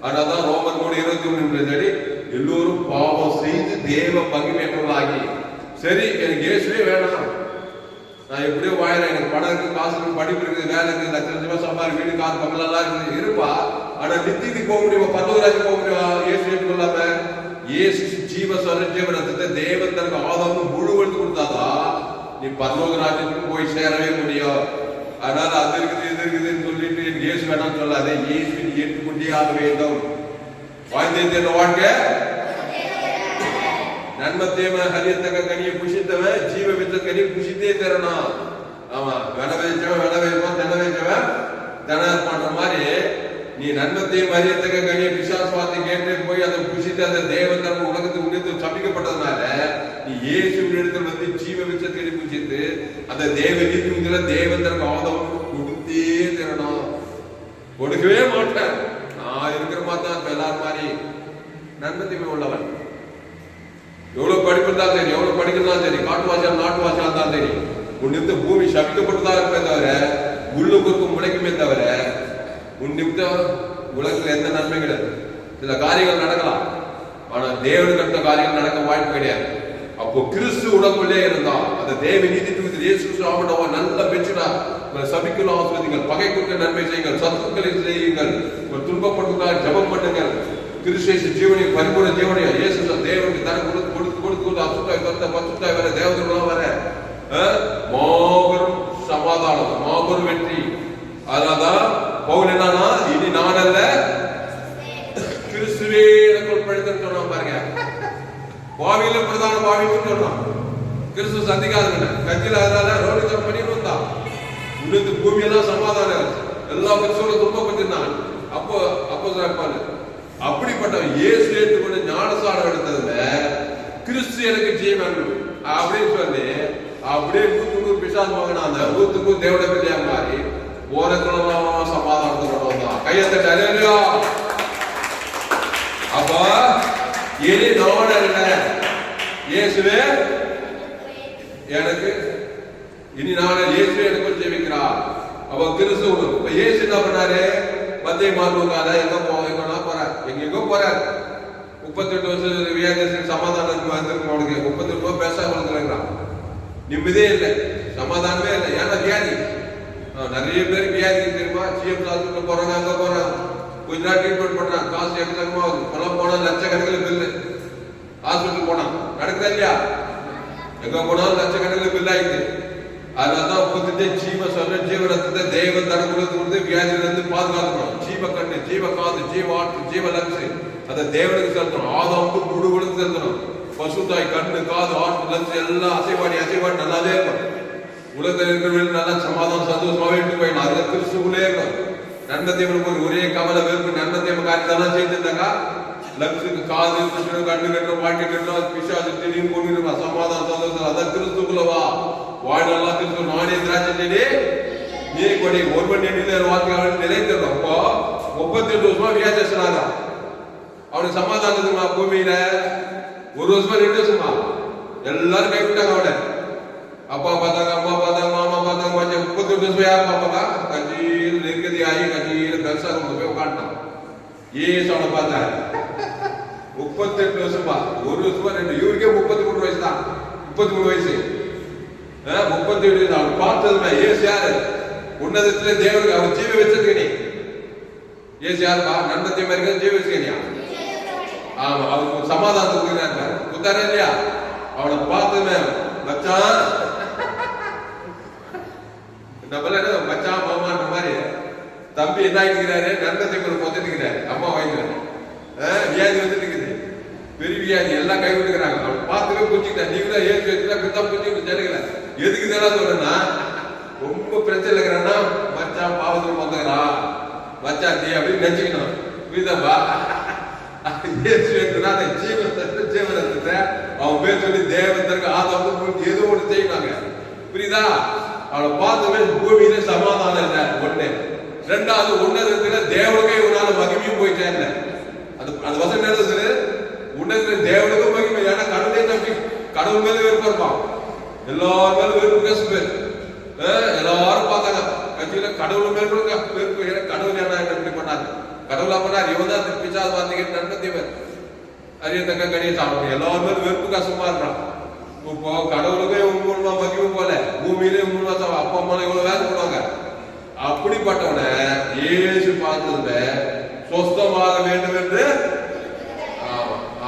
அதனால்தான் ரோமர் 3:23 எல்லோரும் பாவம் செய்து தேவ மகிமைக்குள்ளாகி. சரி, எனக்கு இயேசுவே வேணாம், நான் எப்படியோ வாயிறேன், எனக்கு பணம் இருக்கு, காசு இருக்கு, படிப்பு இருக்குது, வேலை இருக்குது, லட்சம் லட்சமா சம்பாதி, வீடு காசு பங்களெல்லாம் இருக்குது, இருப்பா. ஆனா நித்தியத்துக்கு போக முடியுமா? பரலோகராஜ்யம் போக முடியுமா? இயேசு ஏற்றுக்கொள்ளாம இயேசு ஜீவ சரஜீவனத்தை தேவன் தனக்கு ஆதாரம் முழுவதும் கொடுத்தாதான் நீ பரலோக ராஜ்யத்துக்கு போய் சேரவே முடியும். அதனால அது இருக்குது இது இருக்குதுன்னு சொல்லிட்டு இயேசு வேணாம்னு சொல்லாதே. இயேசுவின் ஏற்றுக்கொண்டே ஆக வேண்டும். வாழ்ந்த வாழ்க்கை நன்மத்தேம ஹரியத்தக கனியை புஷித்தவன் ஜீவ வித்த கனியை புஷித்தே தரணும். ஆமா, வென வைச்சவன் தென வைச்சவன் தென பண்ற மாதிரி நீ நன்மத்தையும் ஹரியத்தக கனியை விசுவாசத்தை கேட்டு போய் அதை புஷித்து அந்த தேவன் தன் உலகத்துக்கு உன்னித்து சபிக்கப்பட்டதுனால நீ இயேசுவின் இடத்துல வந்து ஜீவ விச்சத்தை புஷித்து அந்த தேவ நீதி தேவன் தனக்கு ஆதம் கொடுத்தே தரணும். கொடுக்கவே மாட்டேன். நான் இருக்கிற மாதிரி தான் எல்லாரும் மாதிரி நன்மத்தையுமே உள்ளவன். எவ்வளவு படிப்பு இருந்தாலும் சரி, எவ்வளவு படிக்கிறதாலும் சரி, காட்டுவாசியால் நாட்டு வாசியால் தான் சரி, உன் நிமித்தம் பூமி சபிக்கப்பட்டுதான் இருப்பே தவிர உள்ளுக்கும் முளைக்குமே தவிர உன் நிமித்தம் உலகத்துல எந்த நன்மை கிடையாது. சில காரியங்கள் நடக்கலாம், ஆனா தேவனுக்கு அடுத்த காரியங்கள் நடக்க வாய்ப்பு கிடையாது. அப்போ கிறிஸ்து உடம்புள்ளே இருந்தா அந்த தேவ நீதி இயேசு ஆவணவா நல்ல பெற்றுடா. சபிக்கணும் ஆசிரியர்கள், பகை கொடுக்க நன்மை செய்யுங்கள், சத்துக்களை செய்யுங்கள், துன்பப்பட்டுதான் ஜபம் பண்ணுங்கள். கிறிஸ்து ஜீவனை பரிபூர்ண ஜீவனை இயேசு தேவனுக்கு தர கொடுத்து அசுத்தாய் கருத்த பசுத்தாய் வர தேவதெல்லாம் வர மாபெரும் சமாதானம், மாபெரும் வெற்றி. அதனால்தான் பவுல் என்னன்னா இனி நான் அல்ல கிறிஸ்துவே எனக்குள் படுத்துன்னு சொன்னான். பாருங்க, பாவியில பிரதான பாவின்னு சொன்னான். கிறிஸ்து சந்திக்காதுங்க கட்சியில். அதனால ரோடு பண்ணிட்டு வந்தான். இன்னும் பூமியெல்லாம் சமாதானம், எல்லா பட்சோட துன்பப்பட்டிருந்தான். அப்போ அப்படிப்பட்டவன் இயேசு ஏற்றுக்கொண்டு ஞானசாரம் எடுத்ததுல கிறிஸ்து எனக்கு ஜீவன் அப்படின்னு சொல்லி அப்படியே 100 பிசாசு மகனா அந்த 100 தேவட பிள்ளையா மாறி ஓரக்குளம் சமாதானத்தோட தான் கையத்தட்ட. அப்ப இனி நோட இல்ல இயேசுவே எனக்கு, இனி நான் இயேசுவே எனக்கு ஜெபிக்கிறார். அப்ப கிறிஸ்து இப்ப இயேசு என்ன பண்ணாரு? மத்திய மாறுவதால எங்க போறார், எங்கெங்கோ போறார். 38 வருஷம் வியாதிக்கு சமாதானம் வந்திருக்கும். அவனுக்கு 38 ரூபாய் பேசாம இருக்கிறான். நிம்மதியே இல்லை, சமாதானமே இல்லை. ஏன்னா வியாதி. நிறைய பேர் வியாதி தெரியுமா? சிஎம் ஹாஸ்பிட்டல் போறாங்க, அங்க போறாங்க, கொஞ்ச நாள் ட்ரீட்மெண்ட் பண்றாங்க, காசு எக்கச்சக்கமா ஆகுது. பணம் போனா லட்சக்கணக்கில் பில்லு. ஹாஸ்பிட்டல் போனா நடக்குதா இல்லையா? எங்க போனாலும் லட்சக்கணக்கில் பில் ஆயிடுது. அதனால்தான் ஒப்பந்தத்தை ஜீவ சொல்ல ஜீவனத்தை தேவன் தனக்குள்ளது வியாதியில இருந்து பாதுகாக்கணும். ஜீவ கண்ணு, ஜீவ காது, ஜீவ ஆட்டு, ஜீவ லங்ஸ் அதை தேவனுக்கு செலுத்தணும். ஆதாமுக்கு முழுவதும் செலுத்தணும். பசுத்தாய் கண்ணு, காது, ஆட்டு, லங்ஸ் எல்லாம் அசைவாடி நல்லாவே இருக்கும். உலகத்தில் இருக்கிறவர்கள் நல்லா சமாதானம் சந்தோஷமாவே எடுத்து போயிடணும். அதுல கிறிஸ்துக்குள்ளே இருக்கணும். நன்மத்தேவனுக்கு ஒரே கவலை வெறுப்பு நன்மத்தேவ காரியத்தெல்லாம் செய்திருந்தாங்க. லங்ஸுக்கு காது, கண்ணு கட்டணும், வாழ்க்கை கட்டணும், பிசாசு திடீர்னு கொண்டு சமாதானம் சந்தோஷம். அதான் கிறிஸ்துக்குள்ளவா வாழ்நாள் கிறிஸ்து நானே திராட்சை செடி நீ கொடி ஒருவன் எண்ணில வாக்கு நிலைத்திருக்கும். அப்போ 38 வருஷமா வியாதினாங்க. அவனுக்கு சமாதானத்துமா பூமியில 1 வருஷமா 2 வருஷமா எல்லாரும் கைவிட்டாங்க. அவனை அப்பா பார்த்தாங்க, அம்மா பார்த்தாங்க, மாமா பார்த்தாங்க. 38 வருஷம் யார் பாப்பாங்க? கட்சியில் நெருக்கதி ஆகி கட்சியில் கல்சாரம் போய் உட்காந்துட்டான். ஏசு அவனை பார்த்தாரு. 38 வருஷமா 1 வருஷமா 2, இவருக்கே 33 வயசு தான். 33 வயசு 37 அவன் பார்த்ததுமே ஏசு யாரு? உன்னதத்திலே தேவனுக்கு அவன் ஜீவ வச்சிருக்கீ. ஏசு யாருப்பா? நன்மத்தை மாதிரி ஜீவ வச்சுக்கணியா? ஆமா, அவனுக்கு சமாதானத்தை கொடுக்குறாரு. கொடுத்தாரே இல்லையா? அவனை பார்த்ததுமே மச்சான் நம்மள மச்சான் மாமான்ற மாதிரி தம்பி என்ன ஆகிட்டுக்கிறாரு? நன்மத்தை பொத்துட்டுக்கிறாரு. அம்மா வாங்கிக்கிறாரு. வியாதி வந்துட்டு இருக்குது, பெரிய வியாதி, எல்லாம் கை விட்டுக்கிறாங்க. அவன் பார்த்துவே புரிஞ்சுக்கிட்டேன். நீங்களும் ஏசு வச்சுதான் புரிஞ்சுக்கிட்டு ஜனங்கள எதுக்கு இதெல்லாம் சொல்றேன்னா, ரொம்ப பிரச்சனை இருக்கிறான்னா மச்சான் பாவத்துக்கு வந்துக்கிறான் மச்சான் நீ அப்படின்னு நினைச்சுக்கணும். புரியுதாப்பா? ஜீவனத்தை அவன் பேர் சொல்லி தேவத்திற்கு ஆதரவு ஏதோ ஒண்ணு செய்வாங்க. புரியுதா? அவளை பார்த்துமே பூமியில சமாதானம் இல்லை. ஒண்ணு. ரெண்டாவது, உன்னதத்துல தேவனுக்கே ஒரு மகிமையும் போய் சேரல. அது வசனம் என்ன? உன்னதத்துல தேவனுக்கும் மகிமை. ஏன்னா கடவுளே தம்பி கடவுள் மேல வெறுப்பு இருப்பான். எல்லாரும் மேல வெறுப்பு பேசுவேன். எல்லாரும் பார்த்தாங்க கட்சியில கடவுள் மேல் கூட வெறுப்பு. கடவுள் என்ன எப்படி பண்ணாரு? கடவுளா பண்ணார். இவன் தான் பிச்சாது வார்த்தைக்கு நன்மத்தேவர் அரிய தக்க கணிய சாப்பிடும். எல்லாரும் மேல வெறுப்பு கஷ்டமா இருக்கான். இப்போ கடவுளுக்கே இவங்க மூலமா மகிமை போல, பூமியிலே மூலமா அப்பா அம்மா இவ்வளவு வேலை போடுவாங்க. அப்படிப்பட்டவனை ஏசு பார்த்ததுல சொஸ்தமாக வேண்டும் என்று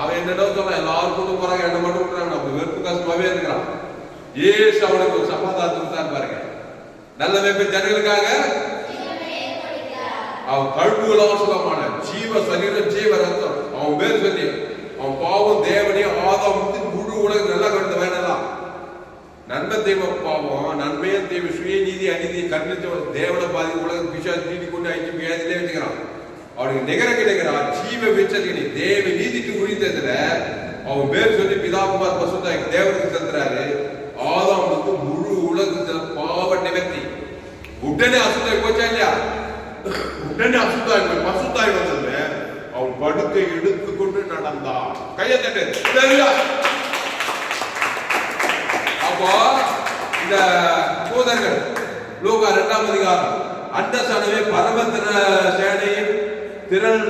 அவன் என்னடோ சொல்றான். எல்லாரும் கூட்டு போறாங்க, என்ன மட்டும் விட்டுறாங்க. அப்ப வெறுப்பு கஷ்டமாவே இருக்கிறான். ஏசு அவனுக்கு ஒரு சமாதானத்துக்கு தான் பாருங்க. நல்ல மேய்ப்ப ஜனங்களுக்காக அவன் கழுவுலாம் சுகமான ஜீவ சரீரம் ஜீவ ரத்தம் அவன் பேர் சொல்லி அவன் பாவம் தேவனையும் ஆதாம் முழு உலகம் நல்லா கருத்த வேணலாம். நன்மை தெய்வ பாவம் நன்மையும் தெய்வ சுய நீதி அநீதி கண்டித்து தேவனை பாதி உலகம் பிசாசு நீதி கொண்டு அழிச்சு வியாதியிலே வச்சுக்கிறான். அவனுக்கு நிகர கிடைக்கிறான். ஜீவ விச்சதினி தேவ நீதிக்கு உரித்ததுல அவன் பேர் சொல்லி பிதாகுமார் பசுத்தாய் தேவனுக்கு செலுத்துறாரு. ஆதாமுக்கு முழு உலகத்துல பாவ நிவர்த்தி. உடனே அசுத்தாய் போச்சா இல்லையா? உடனே அசுத்தாய் போய் பசுத்தாய் வந்ததுல அவன் படுக்கை எடுத்துக்கொண்டு நடந்தான். கையை தட்டு. அப்போ இந்த தூதர்கள் லூக்கா 2ஆம் அதிகாரம் அந்த சனமே பரமத்திர சேனையின் திரள்,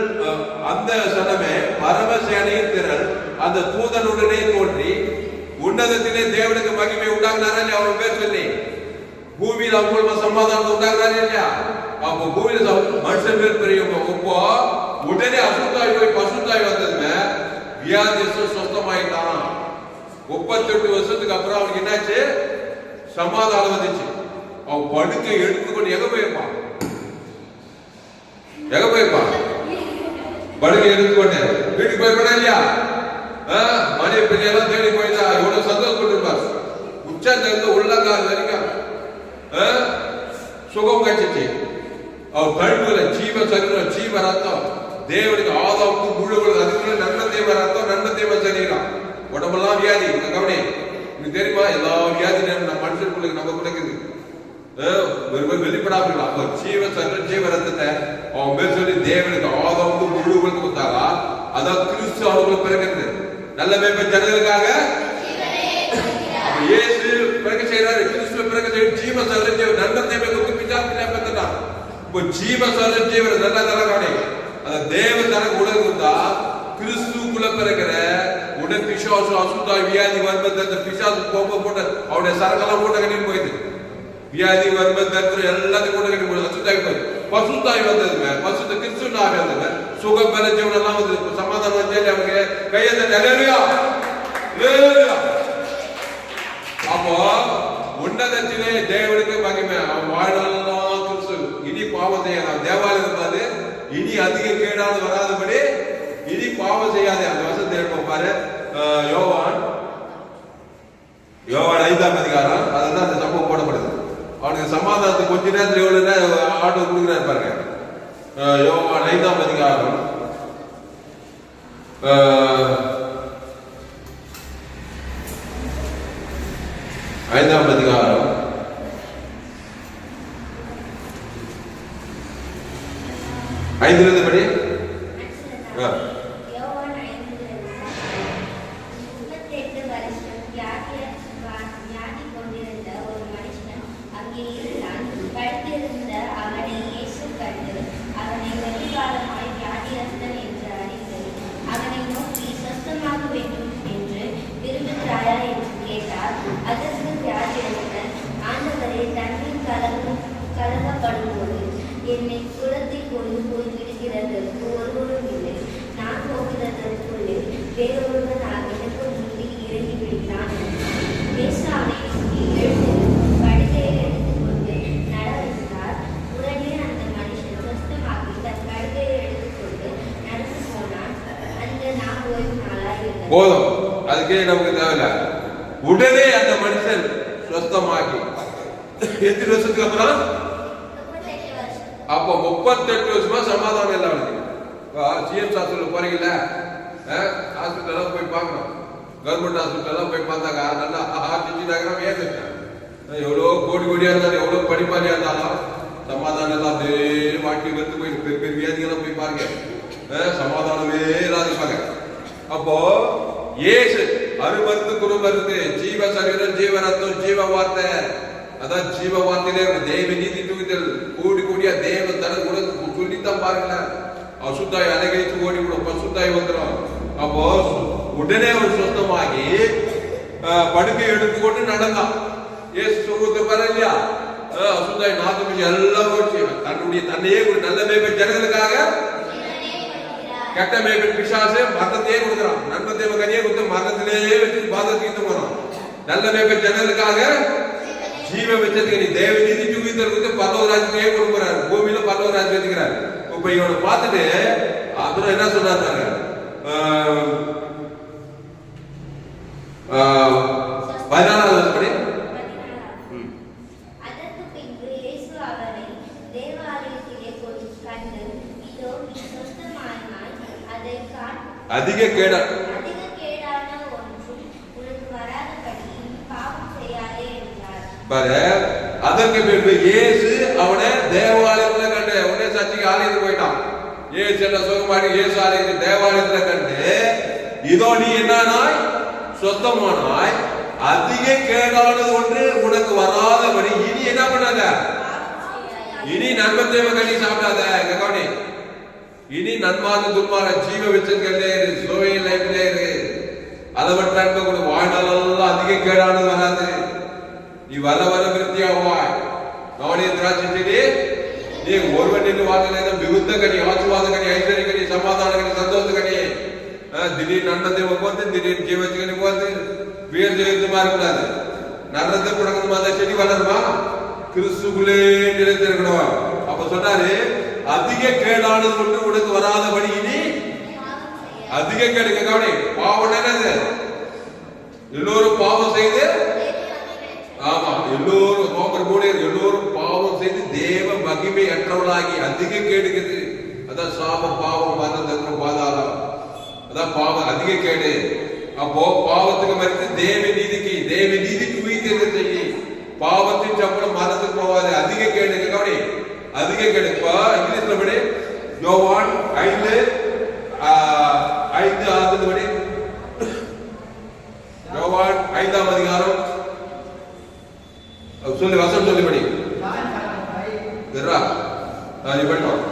அந்த சனமே பரம சேனையின் திரள் அந்த தூதனுடனே தோன்றி உன்னதத்திலே தேவனுக்கு மகிமை உண்டாக்குனாரா அவன் பேர் சொல்லி பூமியில் அவங்க சமாதானத்தை உண்டாக்குறாரு இல்லையா? அப்போ பூமியில மனுஷன் பேர் பெரியவங்க. இப்போ உடனே அசுத்தாய் போய் பசுத்தாய் வந்ததுமே வியாதி சொஸ்தமாயிட்டான். 38 வருஷத்துக்கு அப்புறம் அவனுக்கு என்னாச்சு? சமாதானம் வந்துச்சு. அவன் படுக்கை எடுத்துக்கொண்டு எங்க போயிருப்பான்? எங்க போயிருப்பான்? படுக்கை எடுத்துக்கொண்டு வீட்டுக்கு போயிருப்பானா இல்லையா? மணி பெரியெல்லாம் தேடி போயிருந்தா எவ்வளவு சந்தோஷப்பட்டு இருப்பார். உச்சத்துல இருந்து உள்ளங்கால் வரைக்கும் சுகம் கட்சிச்சு. அவர் கழுவுல ஜீவ சரீரம் ஜீவ ரத்தம் தேவனுக்கு ஆதாமுக்கு முழு அதுக்குள்ள நன்மை தேவ ரத்தம் நன்மை தேவ சரீரம் உடம்பெல்லாம் வியாதி. கவனி, உங்களுக்கு தெரியுமா? எல்லா வியாதி நம்ம மனுஷனுக்குள்ள நம்ம குறைக்குது. வெளிப்படாமல் அப்ப ஜீவ சரீரம் ஜீவ ரத்தத்தை அவன் பேர் சொல்லி தேவனுக்கு ஆதாமுக்கு முழு கொடுத்தாரா? அதான் கிறிஸ்து அவங்களுக்கு பிறக்கிறது. நல்ல மேய்ப்ப ஜனங்களுக்காக இயேசு பிறக்க செய்யறாரு. கிறிஸ்துவ பிறக்க செய்ய ஜீவ சரீரம் ஜீவ நன்மை தேவ கொடுத்து பிசாசு பெற்றான். இப்போ ஜீவ சரீரம் ஜீவ நல்ல தரகாணி அந்த தேவ தனக்கு உலகம் இருந்தா கிறிஸ்துக்குள்ள பிறக்கிற உடல் பிசாசு அசுத்தா வியாதி வரும்பது அந்த பிசாசு கோப்ப போட்டு அவருடைய சரக்கெல்லாம் போட்டு கட்டிட்டு போயிடுது. வியாதி வரும்பது எல்லாத்தையும் போட்டு கட்டி போயிடுது. அசுத்தாய் போயிடுது. பசுத்தாய் வந்ததுமே பசுத்த கிறிஸ்துனாக வந்தது சுகம் பெற ஜீவன் எல்லாம் வந்து சமாதானம் வந்து அவங்க கையை தட்டி அப்போ உன்னதத்திலே தேவனுக்கு மகிமை. அவன் வாழ்நாளெல்லாம் கிறிஸ்து இனி பாவம் செய்யலாம். தேவாலயம் பாரு இனி அதிக கேடாது வராதபடி இனி பாவம் செய்யாதே. அந்த வசனத்தை எடுப்போம் பாரு. யோவான் 5ஆம் அதிகாரம் அதுதான் அந்த சம்பவம் போடப்படுது. அவனுக்கு சமாதானத்துக்கு கொஞ்ச நேரத்தில் எவ்வளவு ஆட்டோ கொடுக்குறாரு பாருங்க. யோவான் 5ஆம் அதிகாரம் 5ஆம் அதிகாரம் 5 படி. யோவான் 38 வருஷம் வியாதி கொண்டிருந்த ஒரு மனுஷன் அங்கே இருந்தான். படுத்திருந்த அவனை இயேசு கண்டு அவனை வெகுகாலமாய் வியாதியஸ்தன் என்று அறிந்து அவனை நோக்கி சொஸ்தமாக வேண்டும் என்று விரும்புகிறாயா என்று கேட்டார். அதற்கு வியாதியஸ்தர் என்னை குளத்தில் கொண்டு போய் விடுகிறதற்கு ஒருவரும் இல்லை. நான் போகிறதற்குள்ளே வேறொருவனாக எனக்கு முந்தி இறங்கி விட்டான். இயேசு அவனை நோக்கி, எழுந்து படுக்கையை எடுத்துக்கொண்டு நட வைத்தார். உடனே அந்த மனுஷன் சுத்தமாகி தன் படுக்கையை எடுத்துக்கொண்டு நடந்து போனான். அந்த நாள் ஓய்வு நாளாய் இருந்தது. போதும், அதுக்கே நமக்கு தேவையில்ல. உடனே அந்த மனுஷன் சுத்தமாகி எத்தனை வருஷத்துக்கு அப்புறம்? 38 வருஷம். அப்போ 38 வருஷமா சமாதானம் இல்லை அவனுக்கு. ஜிஎம் ஹாஸ்பிட்டல் போறீங்கல்ல, ஹாஸ்பிட்டல் போய் பார்க்கணும். கவர்மெண்ட் ஹாஸ்பிட்டல் போய் பார்த்தாங்க, நல்லா ஆர்டிஜி நகரம் ஏற்றுட்டேன். எவ்வளோ கோடி கோடியா இருந்தாலும், எவ்வளோ படிப்பாளியா இருந்தாலும் சமாதானம் எல்லாம் அப்படியே வாட்டி வந்து போய் பெரிய பெரிய வியாதிகளாம் போய் பாருங்க, சமாதானமே இல்லாதிப்பாங்க. அப்போ இயேசு அருமருந்து குருமருந்து ஜீவ சரீரம் ஜீவ ரத்தம் ஜீவ வார்த்தை, அதான் ஜீவ வார்த்தையிலே தேவ நீதி தூக்கிதல் கூடி கூடியா தேவ தன கூட சொல்லித்தான் பாருங்க. அசுத்தாய் அலைகழித்து ஓடி விடும், பசுத்தாய் வந்துடும். அப்போ உடனே அவர் சுத்தமாகி படுக்கை எடுத்துக்கொண்டு நடந்தான். ஏசு சொல்றது பாரு இல்லையா, அசுத்தாய் நாத்து எல்லாம் போச்சு. தன்னுடைய தன்னையே ஒரு நல்ல மேய்ப்பன் ஜனங்களுக்காக கெட்ட மேய்ப்பன் பிசாசு மரணத்தையே கொடுக்குறான். நன்மை தேவ கனியே கொடுத்து மரணத்திலேயே வச்சு பாதத்துக்கு போறான். நல்ல மேய்ப்பன் ஜனங்களுக்காக ஜீவ வச்சதுக்கு நீ தேவ நீதி தூக்கித்தல் கொடுத்து பல்லவ ராஜ்யத்தையே கொடுக்குறாரு. பூமியில பல்லவ ராஜ்யம் வச்சுக்கிறாரு. இப்ப இவனை பார்த்துட்டு அப்புறம் என்ன சொன்னாங்க, 14வது வருஷப்படி அதற்கு பின்பு இயேசு அவனை தேவாலயத்திலே கொண்டு கண்டு, இதோ நீ சுத்தமானாய், அதை அதிக கேடான ஒன்றும் உனக்கு வராதபடி பாவம் செய்யாதே என்றார். பாரு, அதற்கு பின்பு இயேசு அவனை தேவாலயத்துல கண்டு, உடனே சர்ச்சைக்கு ஆலயத்துக்கு போயிட்டான். இயேசு என்ன சுகமாடி இயேசு ஆலயத்துக்கு தேவாலயத்துல கண்டு, இதோ நீ என்னானாய், சுத்தமானாய், அதிக கேடானது ஒன்று உனக்கு வராதபடி இனி என்ன பண்ணாத, இனி நன்மை தேவ கனி சாப்பிடாத. கவனி, இனி நன்மாத துன்மார ஜீவ விச்சங்களே இரு, சோவையில் லைஃப்லே இரு. அளவற்ற அன்பை கொடு, வாழ்நாளெல்லாம் அதிக கேடானது வராது. நீ வர வர விருத்தியாவாய். கவனிய திராட்சை செடி நீ ஒருவன் நின்று வாங்கல மிகுந்த கனி, ஆசீர்வாத கனி, ஐஸ்வர்ய கனி, சமாதான கனி, சந்தோஷ கனி. திடீர் நன்மை தேவ போது, திடீர் ஜீவச்சு கனி போது வீர் ஜெயித்து மாறக்கூடாது. நரத்தை புடக்கணுமா அந்த செடி வளருமா? கிறிஸ்துக்குள்ளே நிலைத்திருக்கணும். அப்ப சொன்னாரு, அதிக கேடானது ஒன்று உனக்கு வராதபடி இனி அதிக கேடு. கவனி, பாவம் என்னது? எல்லோரும் பாவம் செய்து, ஆமா எல்லோரும் ரோமர் 3 எல்லோரும் பாவம் செய்து தேவ மகிமை அற்றவளாகி அதிக கேடுகிறது. அதான் சாபம், பாவம், மரணம், தர்மம், பாதாளம். அதான் பாவம், அதிக கேடு. அப்போ பாவத்துக்கு மறித்து தேவ நீதிக்கு உயிர்த்தெழுதலை செய்யி. பாவத்தின் சம்பளம் மரணத்துக்கு போவாது. அதிக கேடு. கவனி, அதிக கேடு. இப்ப இங்கிலீஷ்ல படி யோவான் 5:5 படி, யோவான் 5ஆம் அதிகாரம் சொல்லி வசனம் சொல்லி படி. நீ படிப்போம்.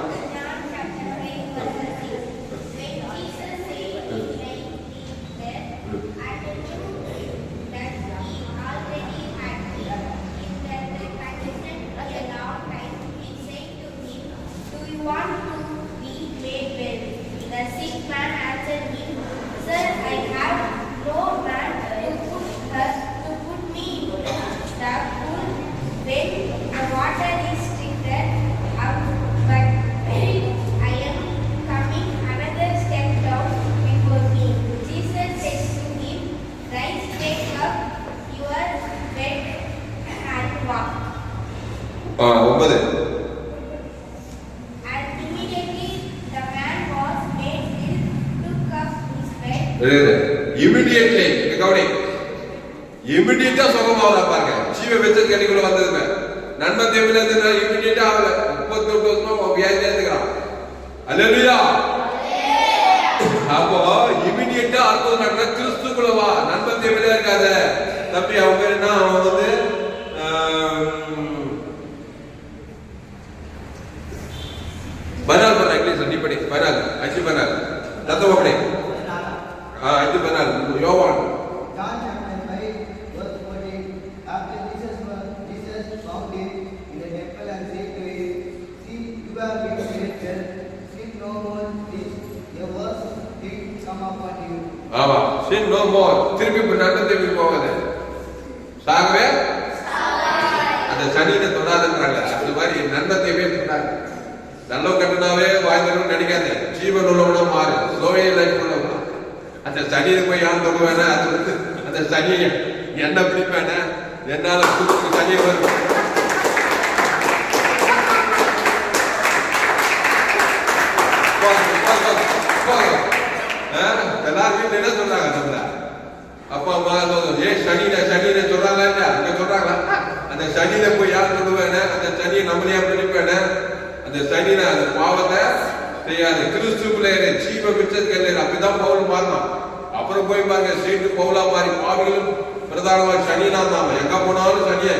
இமிடியேட்டா சுகமாவதா பாருங்க. ஜீவ வெச்ச கனிக்குள்ள வந்ததுமே நன்மை தேவையில இமிடியேட்டா ஆகல. 38 வருஷமா வியாதி ஏத்துக்கிறான். அல்லேலூயா. அப்போ இமிடியேட்டா அற்புதம் நடக்க கிறிஸ்துக்குள்ள வா. நன்மை தேவையில இருக்காத தம்பி. அவங்க என்ன, அவன் வந்து பனால் பண்ண இங்கிலீஷ் நீ படி. பனால் 5 பனால் தத்துவ படி. 5 பனால் யோவான். Jesus found him in the temple and said to him, See, திருப்பி நன்மை திருப்பி போகாது, சாகவே அந்த சனியை தொடாதுன்றாங்க. அந்த மாதிரி நன்மை தேவையே தொடாது. நல்ல கட்டுனாவே வாழ்ந்தவங்க நினைக்காத, ஜீவன் உள்ளவனா மாறு, ஸ்லோவே லைஃப் உள்ளவனா. அந்த சனியை போய் யான் தொடுவேனா, அது வந்து அந்த சனியை என்ன பிடிப்பேன, என்னால புதுக்கு சனியை வரும். எல்லாரும் வீட்டுல என்ன சொல்றாங்க, நம்மள அப்பா அம்மா ஏன் சனியில சனியில சொல்றாங்களா இல்ல, அங்க சொல்றாங்களா, அந்த சனியில போய் யார் சொல்லுவேன, அந்த சனியை நம்மளையா பிடிப்பேன, அந்த சனியில அந்த பாவத்தை செய்யாது. கிறிஸ்துக்குள்ளே ஜீவ விச்சத்துல அப்படிதான் பவுல் மாறணும். அப்புறம் போய் பாருங்க, ஸ்ரீட்டு பவுலா மாறி பாவிகளும் பிரதானமாக சனினா தான் எங்க போனாலும் சனியை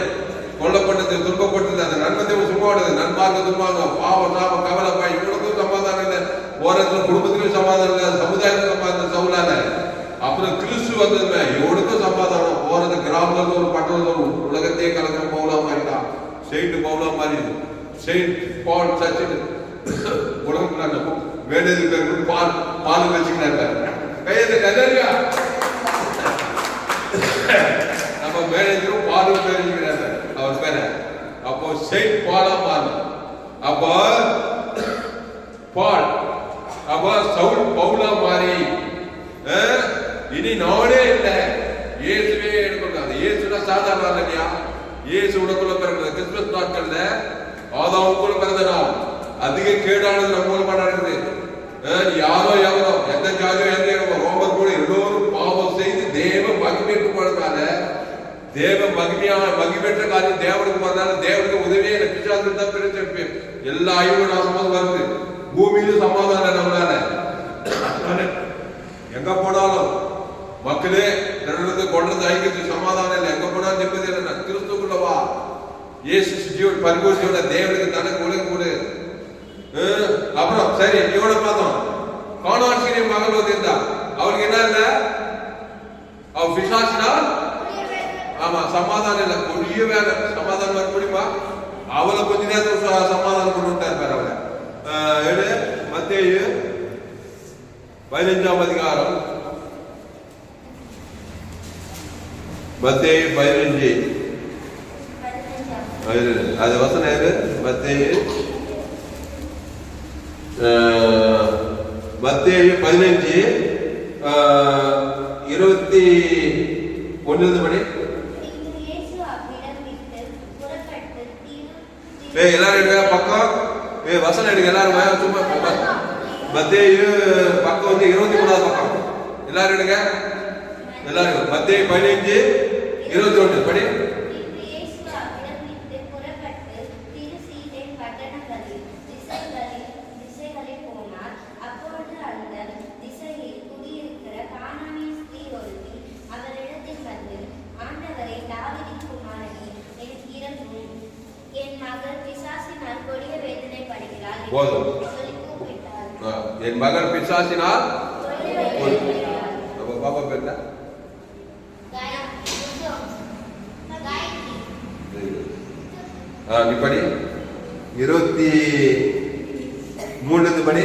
கொல்லப்பட்டது, துன்பப்பட்டது, அந்த நன்மத்தை சும்மா விடுது, நண்பாங்க தும்பாங்க, பாவம் சாபம் கவலைப்பா, இவனுக்கும் சமாதானம் இல்லை, ஓரத்துல குடும்பத்துக்கும் சமாதானம் இல்லை, சமுதாயத்துக்கும் சமாதானம் சவுலால. அப்புறம் கிறிஸ்து வந்ததுமே இவனுக்கும் சமாதானம், போறது கிராமத்துல ஒரு பட்டணத்துல உலகத்தையே கலக்கிற பவுலா மாறிட்டான். செயின்ட் பவுலா மாறி செயின்ட் பால் சர்ச் உலகம் வேண்டியது பால் வச்சுக்கிறாரு கையெழுத்து கல்லறியா நம்ம மேனேஜரும் பாலும் தெரிஞ்சுக்கிறாரு அவர் பேர. அப்போ செயின்ட் பாலா மாறும். அப்போ பால் அப்போ சவுல் பவுலா மாறி இனி நானே இல்லை, இயேசுவே எடுக்கணும். அந்த இயேசுனா சாதாரண இல்லையா, இயேசு உனக்குள்ள பிறகு கிறிஸ்துமஸ் நாட்கள்ல ஆதாமுக்குள்ள பிறந்த நாள் அதிக கேடானது நம்ம மூலமா நடக்குது. யாரோ எவரோ எந்த ஜாதியோ எந்த ரோமர் கூட எல்லோரும் பாவம் செய்து தேவ மகிமைக்கு போனதால, தேவ மகிமையற்ற காரியம் தேவனுக்கு போறதால தேவனுக்கு உதவியே பிசாசு தான் பிரிச்சு எல்லா ஐயும் நாசமும் வருது. பூமியிலும் சமாதானம் நம்மளால. எங்க போனாலும் மக்களே திரண்டு கொள்றது ஐக்கியத்து சமாதானம் இல்லை, எங்க போனாலும் நிம்மதி இல்லை. கிறிஸ்துக்குள்ள வா, இயேசு ஜீவன் பரிபூர்த்தியோட தேவனுக்கு தனக்கு உலக கொடு. அப்புறம் சரி இவனை பார்த்தோம், காணான் சீரிய மகள் வந்திருந்தா, அவருக்கு என்ன இல்ல, அவ பிசாசினால் ஆமா சமாதானம் இல்லை, கொடிய வேலை. சமாதானம் வர முடியுமா? அவளை கொஞ்ச நேரத்தில் சமாதானம் கொண்டு விட்டார் பேர். அவளை மத்தேயு 15ஆம் அதிகாரம், மத்தேயு 15 அது வசனம் ஏது, மத்தேயு 15:21 படி. எல்லாரும் எடுக்க பக்கம், வசனம் எடுக்க எல்லாரும் சும்மா. மத்தேயு பக்கம் வந்து 23ஆவது பக்கம். எல்லாரும் எடுங்க, எல்லாரும் மத்தேயு 15:21 படி. போதும், என் மகள் பிசாசினால் பாப்பா பேர் இப்படி 23 படி.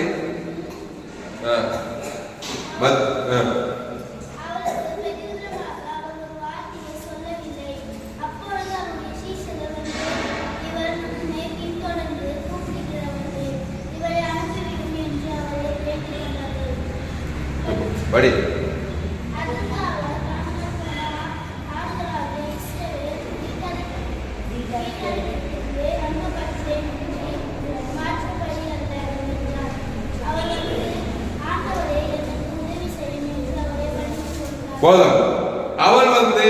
படி. போதும். அவள் வந்து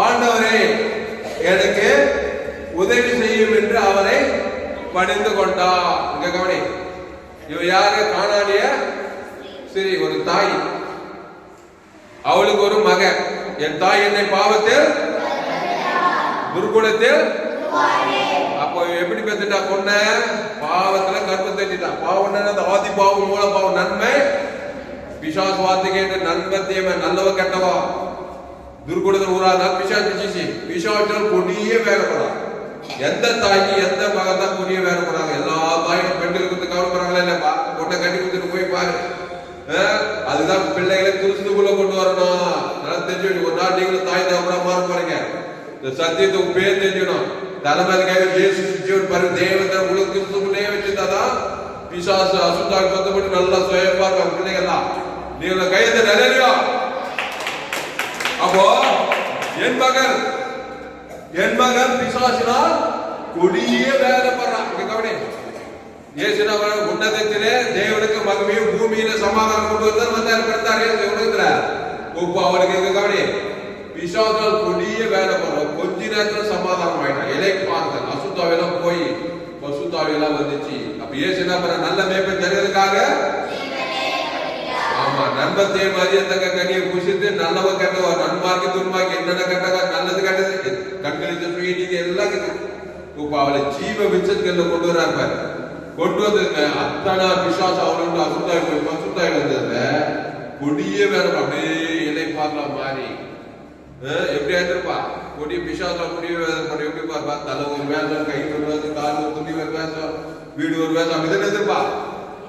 ஆண்டவரே எனக்கு உதவி செய்யும் என்று அவரை பணிந்து கொண்டார். இங்க கவனி, இவ யாரு? கானானிய சரி ஒரு தாய், அவளுக்கு ஒரு மகன். என் தாய் என்னை பாவத்தில் துர்குணத்தில். அப்போ எப்படி பெற்றுட்டா? பொண்ண பாவத்துல கற்பம் தட்டிட்டான். பாவம் அந்த ஆதி பாவம் மூல பாவம். நன்மை பிசாசு வார்த்தை கேட்டு நன்மை தீமை நல்லவ கெட்டவா துர்குணத்தில் ஊராதான் பிசாசு பிசிசி பிசாசால் கொடிய வேலைப்படாது. எந்த தாய்க்கு எந்த மகன் தான் கொடிய வேலைப்படாங்க. எல்லா தாயும் பெண்களுக்கு கவலைப்படுறாங்களா இல்லப்பா? பொண்ணை கட்டி கொடுத்துட்டு போய் பாரு, அதுதான் பிள்ளைகளை கிறிஸ்துக்குள்ள கொண்டு வரணும். நல்லா தெரிஞ்சு ஒரு நாள் நீங்களும் தாய் தகப்பனா மாற போறீங்க. இந்த சத்தியத்தை பேர் தெரிஞ்சுக்கணும். தலைமைக்காக இயேசு சிச்சியோட பாரு தேவத்தை உங்களுக்கு கிறிஸ்துக்குள்ளே வச்சிருந்தாதான் பிசாசு அசுத்தாக்கு பத்தப்பட்டு நல்லா சுயப்பா இருப்பாங்க பிள்ளைகள்லாம். நீங்க கையத்தை நிறையா. அப்போ என் மகன் பிசாசினால் கொடிய வேதப்படுறான். கவனி, இயேசுனா உன்னதத்திலே தேவனுக்கு மகிமையும் பூமியில சமாதானம் கொண்டு வந்தார் உலகத்துல. இப்போ அவனுக்கு கவனி, பிசாசால் கொடிய வேதப்படுறான். கொஞ்ச நேரத்துல சமாதானம் ஆயிட்டான். இலை பார்த்தல் அசுத்தாவெல்லாம் போய் பசுத்தாவெல்லாம் வந்துச்சு. அப்ப இயேசு என்ன பண்ண, நல்ல மேய்ப்பன் ஜனங்களுக்காக ஆமா நண்பத்தே மதியத்தக்க கனியை புசித்து நல்லவ கெட்டவ நன்மார்க்கு துன்மார்க்கு என்னென்ன கெட்டவா நல்லது கெட்டது கண்களித்து சுயநீதி எல்லாம் இப்ப அவளை ஜீவ விச்சத்துல கொண்டு வர்றாரு. கொண்டு வந்ததுங்க அத்தனை விசுவாசம் அவனுக்கு அசுத்தாய் போய் பசுத்தாய் வந்ததுல கொடிய வேற அப்படியே இலை பார்க்கலாம் மாறி எப்படி ஆயிருப்பா கொடிய பிசாசம் கொடிய வேதம் எப்படி பார்ப்பா. தலை ஒரு வேஷம், கை ஒரு வேஷம், கால் ஒரு துணி ஒரு வேஷம், வீடு ஒரு வேஷம் அப்படி தானே எதிர்ப்பா.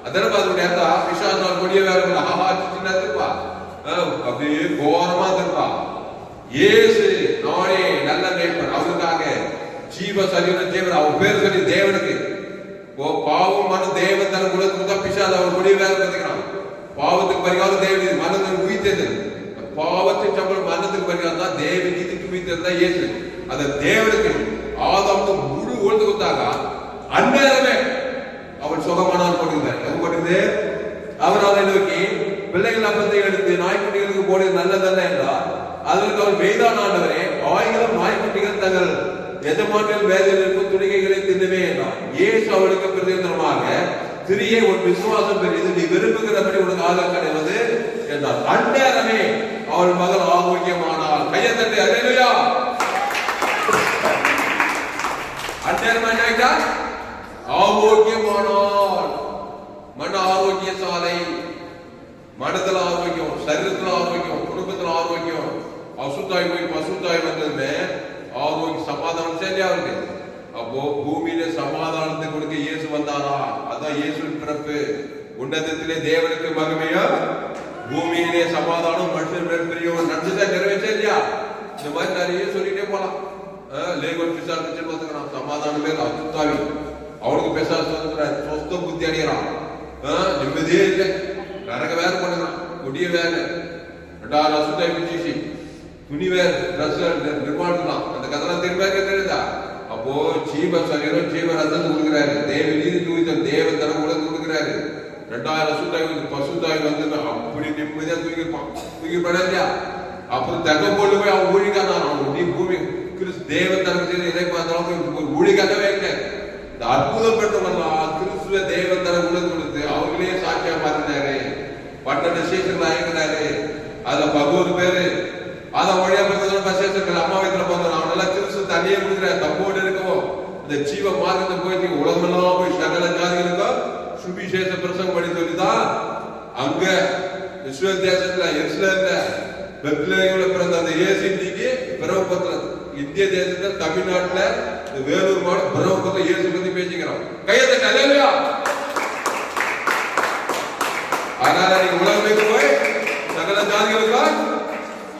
அதனால அதனுடைய பிசாசால் கொடிய வேற ஆஹாச்சின்னா இருப்பா அப்படியே கோரமா இருப்பா. இயேசு நானே நல்ல மேய்ப்பன் அவருக்காக ஜீவ சரீரம் ஜீவன் அவன் பேர் சொல்லி தேவனுக்கு பாவமான தேவன் தன் குலத்துக்கு தான் பிசாசு அவன் கொடிய வேலை பார்த்துக்கிறான். பாவத்துக்கு பரிகாரம் தேவன் மனதில் உயிர்த்தது. பாவத்தின் சம்பளம் மரணத்துக்கு பரிகாரம் தான் தேவ நீதிக்கு உயிர்த்தது தான் இயேசு. அந்த தேவனுக்கு ஆதாமுக்கு முழு ஒழுந்து கொடுத்தாங்க. அந்நேரமே அவன் சுகமானால் போடுகிறார். எது போடுது? அவர் அவனை நோக்கி பிள்ளைகள் அப்பத்தை எடுத்து நாய்க்குட்டிகளுக்கு போடுவது நல்லதல்ல என்றார். அதற்கு அவர் மெய்தான் ஆண்டவரே, ஆயிரம் நாய்க்குட்டிகள் தங்கள் எஜமானில் வேலையில் இருக்கும் துணிகைகளை தின்னுமே என்றார். இயேசு அவளுக்கு பிரதிநிதமாக, சிறிய ஒரு விசுவாசம் பெரியது, நீ விரும்புகிறபடி உனக்கு ஆக கிடையாது என்றார். அந்நேரமே அவள் மகள் ஆரோக்கியமானாள். கையத்தட்டு அல்லேலூயா. அந்நேரம் என்ன ஆயிட்டா? ஆரோக்கியமானால். மன ஆரோக்கிய சாலை, மனத்துல ஆரோக்கியம், சரீரத்துல ஆரோக்கியம், குடும்பத்துல ஆரோக்கியம். அசுத்தாய் போய் பசுத்தாய் வந்ததுமே ஆரோக்கிய சமாதானம் சரியா இருக்கு. அப்போ பூமியில சமாதானத்தை கொடுக்க இயேசு வந்தாரா? அதான் இயேசுவின் பிறப்பு. உன்னதத்திலே தேவனுக்கு மகிமையா, பூமியிலே சமாதானம், மனுஷன் பிரியம் நடிச்சுதான் நிறைவேற்ற இல்லையா? இந்த மாதிரி நிறைய சொல்லிட்டே போலாம். லேகோன் பிசாசு பார்த்துக்கிறான், சமாதானம் பேர் அசுத்தாவி அவனுக்கு பிசாசு சொஸ்த புத்தி அடைகிறான். நிம்மதியே இல்லை, நரக வேலை பண்ணுறான், கொடிய வேலை. ரெண்டாவது அசுத்தாவி பிடிச்சி துணி வேறு ட்ரெஸ் நிர்மாணிக்கலாம். அந்த கதெல்லாம் திரும்ப தெரியுதா? அப்போ ஜீவ சரீரம் ஜீவ ரத்தத்தை கொடுக்குறாரு. தேவ நீதி தூய்த்தல் தேவ தரம் கூட கொடுக்குறாரு. ரெண்டாயிரம் அசுத்தாவி பசுத்தாவி வந்து அப்படி நிம்மதியா தூக்கி படலையா? அப்புறம் தக போட்டு போய் அவன் ஊழிக்கான அவன் நீ பூமி கிறிஸ்து தேவ தரம் செய்து இதை பார்த்தாலும் ஊழிக்காகவே இல்லை. இந்த அற்புதம் பெற்றவர்கள் கிறிஸ்துவ தேவ தரம் கூட கொடுத்து அவங்களே சாட்சியா பார்த்துட்டாரு. பட்டண சேஷர்கள் ஆகிக்கிறாரு. அதுல 11 பேரு அத வழியா பசேஷர்கள் அம்மா வயிற்றுல போறான். அவன் நல்லா கிறிஸ்து தண்ணியே கொடுக்குற தப்போடு இருக்கவும் இந்த ஜீவ மார்க்கத்தை போய் உலகமெல்லாம் போய் சகல ஜாதிகளுக்கும் சுவிசேஷ பிரசங்கம் பண்ணி சொல்லிதான் அங்க இஸ்ரேல் தேசத்துல எருசலேம்ல பெத்லகேம்ல பிறந்த அந்த இயேசு இன்னைக்கு பிரம்மபுத்திர இந்திய தேசத்துல தமிழ்நாட்டுல வேலூர் மாவட்டம் பிரம்மபுத்திர இயேசு பத்தி பேசிக்கிறோம். கையத்தை கல்லையா? அதனால நீங்க உலகத்துக்கு போய் சகல ஜாதிகளுக்கும்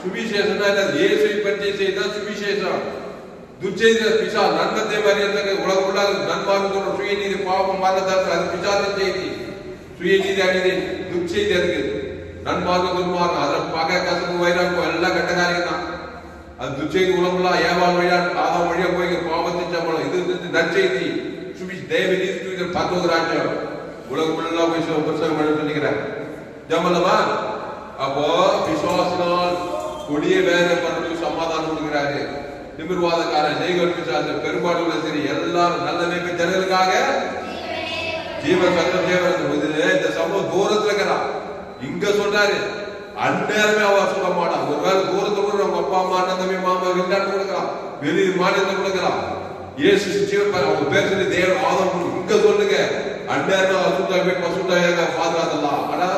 சுவிசேஷம் இயேசுவை பற்றி செய்தால் சுவிசேஷம். துர்ச்செய்தி பிசா நன்மத்தை மரியாதை உலகம் உள்ளாது நன்பார்ந்து சுயநீதி பாவம் மரணத்தால் அது பிசாத செய்தி. சுயநீதி அநீதி துர்ச்செய்தி இருக்கு. நன்பார்க்க துன்மார்க்கம் அதுல பகை கசப்பு வைராக்கம் எல்லாம் கெட்ட காரியம் தான். அது துர்ச்செய்தி உலகம்லாம் ஏவாள் வழியா ஆதாம் வழியா போய் பாவத்தின் சம்பளம். இது நற்செய்தி தேவ நீதி பத்தொரு ராஜ்யம் உலகம் எல்லாம் போய் பிரசங்கம் பண்ண சொல்லிக்கிறார். ஜமல்லமா அப்போ விசுவாசினால் கொடிய வேலை பண்ணி சமாதானம் கொடுக்கிறாரு. நிமிர்வாதக்காரன் ஜெய்கோல் பிசாசு பெரும்பாடுள்ள சரி எல்லாரும் நல்ல மேய்ப்பு ஜனங்களுக்காக ஜீவ சத்தம் தேவன். இந்த சம்பவம் தூரத்துல இருக்கிறான். இங்க சொல்றாரு அந்நேரமே அவர் சொல்ல மாட்டான். ஒருவேளை தூரத்துல கூட நம்ம அப்பா அம்மா அண்ணன் தம்பி மாமா வெளிநாட்டு கொடுக்கலாம், வெளி மாநிலத்தை கொடுக்கலாம். இயேசு அவங்க பேர் சொல்லி தேவன் ஆதம் இங்க சொல்லுங்க. அந்நேரமே அசுத்தாய் பசுத்தாய் பாதுகாத்தலாம். ஆனா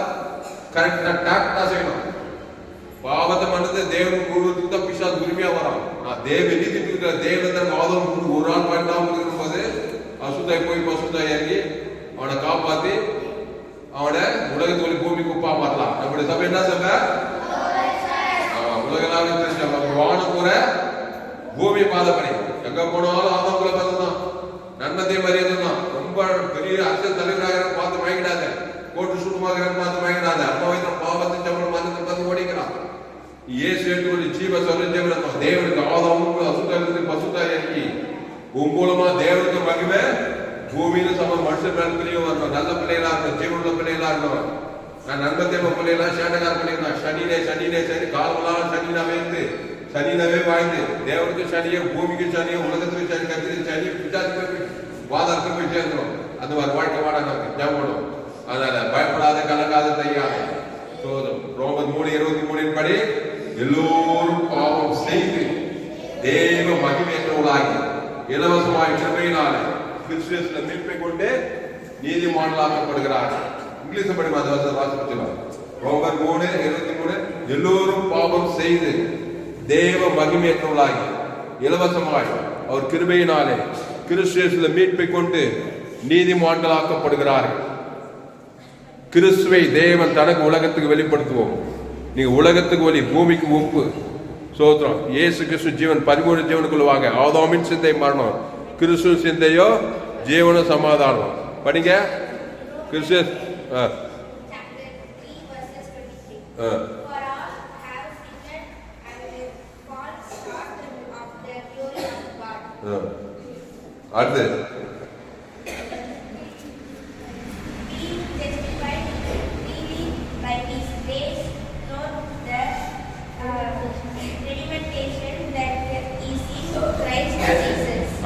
கரெக்டா டாக்டா செய்யணும். பாவத்தை மனதை தேவன் முழுவதுக்கு தான் பிசாசு உரிமையா வரான். நான் தேவ நீதி இருக்கிற தேவன் ஆதம் ஒரு ஆள் பண்ணாம இருக்கும் போது அசுத்தாய் போய் பசுத்தாய் இறங்கி அவனை காப்பாத்தி அவனை உலகத்துக்கு பூமிக்கு உப்பா மாறலாம். நம்முடைய சபை என்ன சபை? உலகளாவே வானம் கூட பூமி பாதப்படி எங்க போனாலும் ஆதாம் குல தான் நன்மத்தை மரியாதை தான். ரொம்ப பெரிய அரசியல் தலைவராக பார்த்து வாங்கிடாத, கோட்டு சுத்தமாக பார்த்து வாங்கிடாத. அம்மாவை பாவத்தின் சம்பளம் பார்த்து ஓடிக்கிறான். இயேசு ஏற்றுக்கொண்டு ஜீவ சொல்ல தேவனுக்கு ஆதாமுக்கு அசுத்தாயிரத்துக்கு பசுத்தாய் இறக்கி உன் மூலமா தேவனுக்கு மகிமை பூமியில சம மனுஷன் மேல் பிரியம் வரணும். நல்ல பிள்ளைகளா இருக்கணும், ஜீவனுள்ள பிள்ளைகளா இருக்கணும். நான் நண்பத்தேம பிள்ளைகளா சேட்டக்கார பிள்ளைங்களா சனினே சரி காலமெல்லாம் சனினாவே சனினாவே வாழ்ந்து தேவனுக்கு சனியை பூமிக்கு சனியை உலகத்துக்கு சனி கத்திரி சனி பிச்சாத்துக்கு வாதத்துக்கு போய் சேர்ந்துடும். அந்த மாதிரி வாழ்க்கை வாட நமக்கு ஜாமணும். அதனால பயப்படாத, கலங்காத, தையாத. ரோமர் 3:23 படி எல்லோரும் பாவம் செய்து தேவ மகிமையற்றவர்களாகி இலவசமாய் கிருபையினால கிறிஸ்துவில மீட்பை கொண்டு நீதிமான்களாக்கப்படுகிறார்கள். இங்கிலீஷ் படி வாசிக்கலாம். ரோமர் 3:23 எல்லோரும் பாவம் செய்து தேவ மகிமையற்றவர்களாகி இலவசமாய் அவர் கிருபையினாலே கிறிஸ்துவில மீட்பை கொண்டு நீதிமான்களாக்கப்படுகிறார்கள். கிறிஸ்துவை தேவன் தனக்கு உலகத்துக்கு வெளிப்படுத்துவோம். நீங்க உலகத்துக்கு வழி, பூமிக்கு உப்பு. சோத்திரம். இயேசு கிறிஸ்து ஜீவன் பரிபூர்ண ஜீவனுக்குள்ள வாங்க. ஆதாமின் சிந்தை மரணம், கிறிஸ்து சிந்தையோ ஜீவன சமாதானம். படிங்க. கிறிஸ்து அடுத்து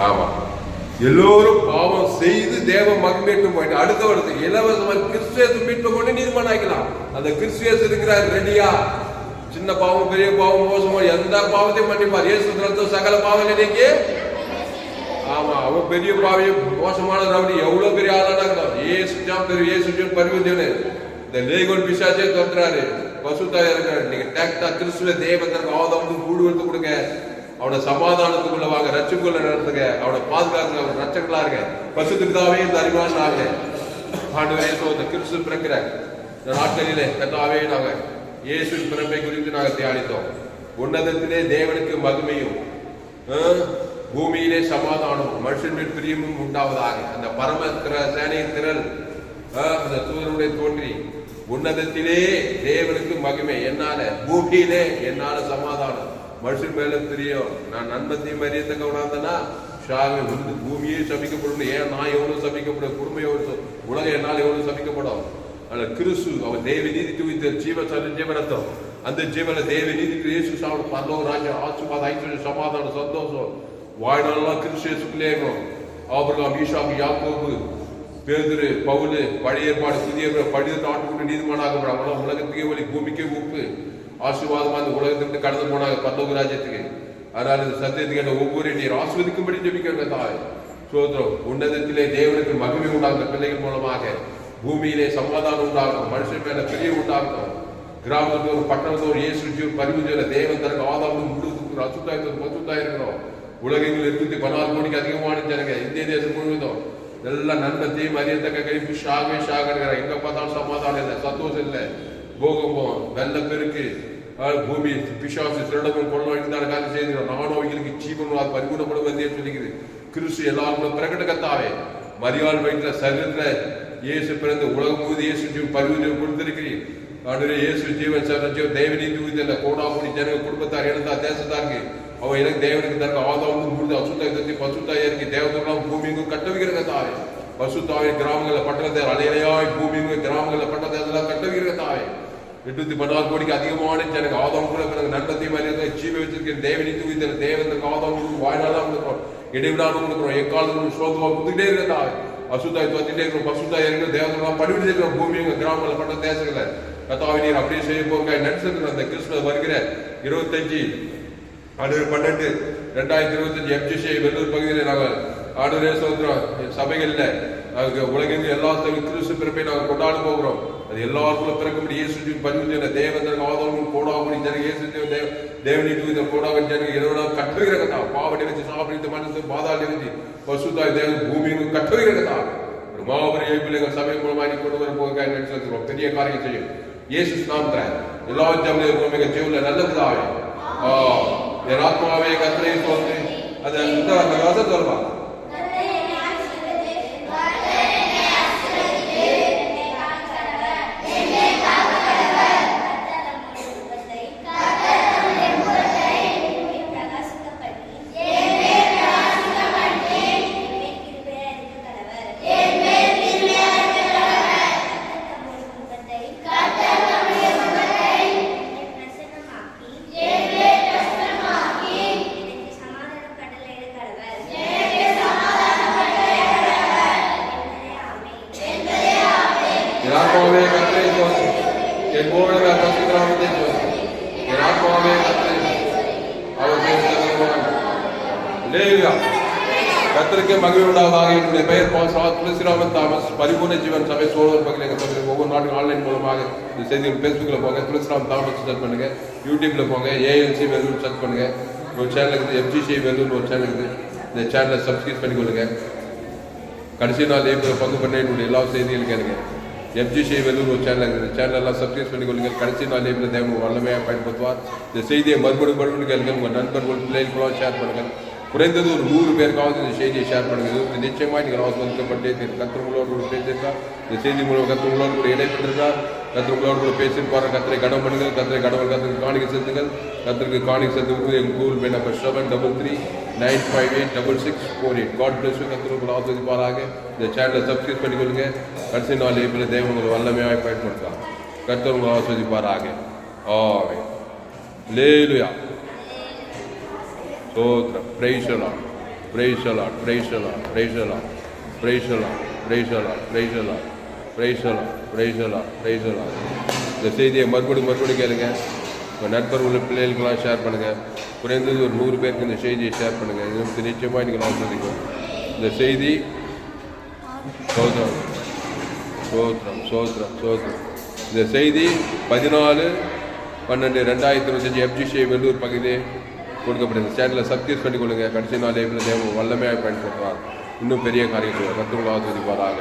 ஆமா, எல்லோரும் பாவம் செய்து தேவ மகிமையற்று போயிட்டு அடுத்த வருஷம் இலவசமா கிறிஸ்துவேசு மீட்பை கொண்டு நீதிமான் ஆக்கலாம். அந்த கிறிஸ்துவேசு இருக்கிறார் ரெடியா. சின்ன பாவம், பெரிய பாவம், மோசமோ எந்த பாவத்தையும் மன்னிப்பார். இயேசு சகல பாவம் நினைக்கு. ஆமா, அவன் பெரிய பாவியம் மோசமான ரவுடி எவ்வளவு பெரிய ஆளானா இருந்தான். ஏசு பரிவுதேவனு இந்த லேகோன் பிசாசே தோத்துறாரு. பசுத்தாயா இருக்காரு. நீங்க டேக்டா கிறிஸ்துவ தேவத்திற்கு ஆதாமுக்கு கூடு எடுத்து கொடுங்க. அவனை சமாதானத்துக்குள்ள வாங்க, ரட்சிக்குள்ள நடத்துங்க, அவனை பாதுகாக்க, அவன் ரட்சங்களா இருக்க. பசுத்தாவே இந்த அறிவான் ஆக ஆண்டவரே சோத கிறிஸ்து பிறக்கிற இந்த நாட்களிலே கத்தாவே நாங்க இயேசுவின் பிறப்பை குறித்து நாங்கள் தியானித்தோம். உன்னதத்திலே தேவனுக்கு மகிமையும் பூமியிலே சமாதானமும் மனுஷன் பிரியமும் உண்டாவதாக. அந்த பரம சேனையின் திரள் அந்த தூதனுடைய தோன்றி உன்னதத்திலே தேவனுக்கு மகிமை, என்னால பூமியிலே என்னால சமாதானம், மனுஷன் மேல தெரியும். நான் நன்மத்தையும் மரியத்தை கவனாந்தனா பூமியே சபிக்கப்படும். ஏன் நான் எவ்வளவு சபிக்கப்படும், குடும்பம் எவ்வளவு, உலகம் என்னால் எவ்வளவு சபிக்கப்படும். ஆனா கிறிஸ்து அவர் தேவ நீதி துவித்த ஜீவரத்தம். அந்த ஜீவன தேவ நீதிக்கு இயேசு சாப்பிட பரலோக ராஜ்யம், ஆசீர்வாதம், ஐஸ்வர்யம், சமாதானம், சந்தோஷம் வாழ்நாளெல்லாம் கிறிஸ்து இயேசுக்குள்ளே இருக்கணும். ஆபிரகாம், ஈசாக்கு, யாக்கோபு, பேதுரு, பவுலு, பழைய ஏற்பாடு, புதிய படித்த ஆட்டுக்குண்டு நீதிமானாக உலகத்துக்கே வழி, பூமிக்கே உப்பு, ஆசீர்வாதமா அந்த உலகத்திற்கு கடந்து போனாங்க பரலோக ராஜ்யத்துக்கு. அதனால இந்த சத்தியத்துக்கு என்ன ஒவ்வொரு நீர் ஆஸ்வதிக்கும்படி ஜெபிக்க தாய் சோதரம். உன்னதத்திலே தேவனுக்கு மகிமை உண்டாகும் பிள்ளைகள் மூலமாக பூமியிலே சமாதானம் உண்டாகும், மனுஷன் மேல பெரிய உண்டாகும். கிராமத்தோர் பட்டணத்தோர் இயேசு பரிவுஜன தேவன் தனக்கு ஆதாமும் முழுவதுக்கு அசுத்தாய் இருக்கிறோம். உலகங்கள் 14 கோடிக்கு அதிகமான ஜனங்க இந்திய தேசம் முழுவதும் எல்லாம் நன்மத்தையும் அறியத்தக்க கழிப்பு ஷாக எங்க பார்த்தாலும் சமாதானம் இல்லை, சந்தோஷம் இல்லை, போகமும் வெள்ள பெருக்கு பூமி பிசாசு திருடமும் கொள்ளவழிந்தான காரியம் செய்கிறோம். நானும் அவங்களுக்கு ஜீவன் பரிபூர்ணப்படும் வந்தே சொல்லிக்குது. கிறிஸ்து எல்லாரும் பிரகட கத்தாவே மரியாள் வயிற்றுல சரீரத்துல இயேசு பிறந்து உலகம் முழுவதும் இயேசு ஜீவன் பரிபூர்ணம் கொடுத்திருக்கிறீர். ஆண்டவரே இயேசு ஜீவன் சரணம் தேவ நீதி உயிரில் கோடாபுடி ஜனங்க குடும்பத்தார் இழந்தா தேசத்தாருக்கு அவன் எனக்கு தேவனுக்கு தனக்கு ஆதாமும் முழுது அசுத்தாய் பசுத்தாய் இருக்கு. தேவதெல்லாம் பூமிக்கும் கட்டவிக்கிற தாவே பசுத்தாவை கிராமங்களில் பட்டணத்தை அலையலையாய் பூமிக்கும் கிராமங்களில் பட்டணத்தை அதெல்லாம் கட்டவிக்கிற தாவே 814 கோடிக்கு அதிகமான ஜனங்க ஆதாம் கூட பிறகு நன்மத்தை மாதிரி ஜீவ வச்சிருக்கேன். தேவ நீதி உயிர் தேவனுக்கு ஆதாம் வாழ்நாளாக கொடுக்குறோம், இடைவிடாமல் கொடுக்குறோம், எக்காலத்துக்கு சோதமா கொடுத்துட்டே இருக்க தாவே அசுத்தாய் தோத்திட்டே இருக்கிறோம், பசுத்தாய் இருக்கிற தேவதெல்லாம் படிவிட்டு இருக்கிறோம். பூமியும் கிராமங்களில் பட்ட தேசங்களை கத்தாவை நீர் அப்படியே செய்ய போக நடிச்சிருக்கிறோம். அந்த கிறிஸ்துவ வருகிற 25/12/2025 எம்ஜிசி வெள்ளூர் பகுதியில் நாங்கள் ஆண்டவரே சோதரம் சபைகளில் உலகின் எல்லா கிறிஸ்து பிறப்பை நாங்கள் கொண்டாட போகிறோம். அது எல்லாருக்குள்ள பிறக்கும்படி இயேசு பரிவுஜன தேவன் ஆதாரம் கோடாபடி ஜன இயேசு தேவனீட்டு கோடாபடி ஜன இரவு கட்டுகிற கதா பாவடி வச்சு சாப்பிட்டு மனசு பாதாளி வச்சு பசுத்தாய் தேவன் பூமியும் கட்டுகிற கதா ஒரு மாபெரும் எழுப்பில் எங்கள் சபை மூலமாக நீ கொண்டு வர போக நினைச்சிருக்கிறோம். பெரிய காரியம் செய்யும் இயேசு நாமத்தில் எல்லா ஜாமியும் இருக்கிறோம். எங்கள் ஜீவனில் நல்ல பிதாவே, என் ஆத்மாவே கர்த்தரை தோன்று அது அந்த வாசம் சொல்லுவா. ஆத்மாவே கர்த்தரை தோன்று என் மூலமே பரிசுத்தராமத்தை தோன்று என் ஆத்மாவே கர்த்தரை கர்த்தருக்கு மகிழ்ச்சி உண்டாவதாக. என்னுடைய பெயர் துளசிராமன் தாமஸ். பரிபூர்ண ஜீவன் சபை சோழர் பகுதியில் எங்கள் சபையில் ஒவ்வொரு நாளும் ஆன்லைன் மூலமாக இந்த செய்திகள் ஃபேஸ்புக்கில் போங்க, துளசிராமன் தாமஸ் சர்ச் பண்ணுங்க. யூடியூப்ல போங்க, ஏஎல்சி வெல்லூர் சர்ச் பண்ணுங்க. ஒரு சேனல் இருக்குது, எஃப்ஜிசி வெல்லூர் ஒரு சேனல் இருக்குது. இந்த சேனலை சப்ஸ்கிரைப் பண்ணிக்கொள்ளுங்க. கடைசி நாள் ஏப்ரல் பங்கு பண்ண என்னுடைய எல்லா செய்திகளும் கேளுங்க. எஃப்ஜிசி வெல்லூர் ஒரு சேனல் இருக்குது. சேனலெல்லாம் சப்ஸ்கிரைப் பண்ணிக்கொள்ளுங்கள். கடைசி நாள் ஏப்ரல் தேவன் வல்லமையாக பயன்படுத்துவார். இந்த செய்தியை மறுபடியும் கேளுங்கள். உங்கள் நண்பர்கள் பிள்ளைகளுக்கெல்லாம் ஷேர் பண்ணுங்கள். குறைந்தது ஒரு 100 பேருக்காவது இந்த செய்தியை ஷேர் பண்ணுங்கள். இது நிச்சயமாக நீங்கள் ஆசீர்வதிக்கப்பட்டே கர்த்தர்களோடு கூட பேசியிருக்கார். இந்த செய்தி மூலம் கர்த்தர்களோடு கூட இடைப்பட்டிருக்கார். கர்த்தர்களோடு கூட பேசியிருப்பார். கர்த்தரை கனம் பண்ணுங்கள். கர்த்தரை கடவுள் கர்த்தருக்கு காணிக்கை செலுத்துங்கள். கர்த்தருக்கு காணிக்கை செலுத்துவது எங்கள் Google Pay number 7339586648. God bless you. கர்த்தர்கள் ஆசீர்வதிப்பாராக. இந்த சேனலை சப்ஸ்கிரைப் பண்ணிக்கொள்ளுங்க. கடைசி நாள் ஏப்ரல் தேவன் உங்களை வல்லமையாக பயன்படுத்தார். கர்த்தர் உங்களை ஆசீர்வதிப்பாராக. ஆமென். அல்லேலூயா. Stotram. Praise the Lord. Praise the Lord. Praise the Lord. Praise the Lord. Praise the Lord. Praise the Lord. Praise the Lord. Praise the Lord. Praise the Lord. Praise the Lord. இந்த செய்தியை மறுபடியும் கேளுங்க. உங்கள் நண்பர்கள் பிள்ளைகளுக்கெல்லாம் ஷேர் பண்ணுங்க. குறைந்தது ஒரு 100 பேருக்கு இந்த செய்தியை ஷேர் பண்ணுங்க. இது நிச்சயமாக நீங்கள் ஆசீர்வதிக்கும். இந்த செய்தி சோத்ரம் சோத்ரம் சோத்ரம் சோத்ரம். இந்த செய்தி 14/12/2025 எஃப்ஜிசி வெல்லூர் பகுதியில் கொடுக்கப்படுது. சேனலை சப்ஸ்கிரைப் பண்ணிக்கொள்ளுங்க. கடைசி நாள் ஏப்ரல் தேவன் வல்லமையாக பயன்படுத்துவார். இன்னும் பெரிய காரியங்கள் கர்த்தர் ஆசீர்வதிப்பாராக.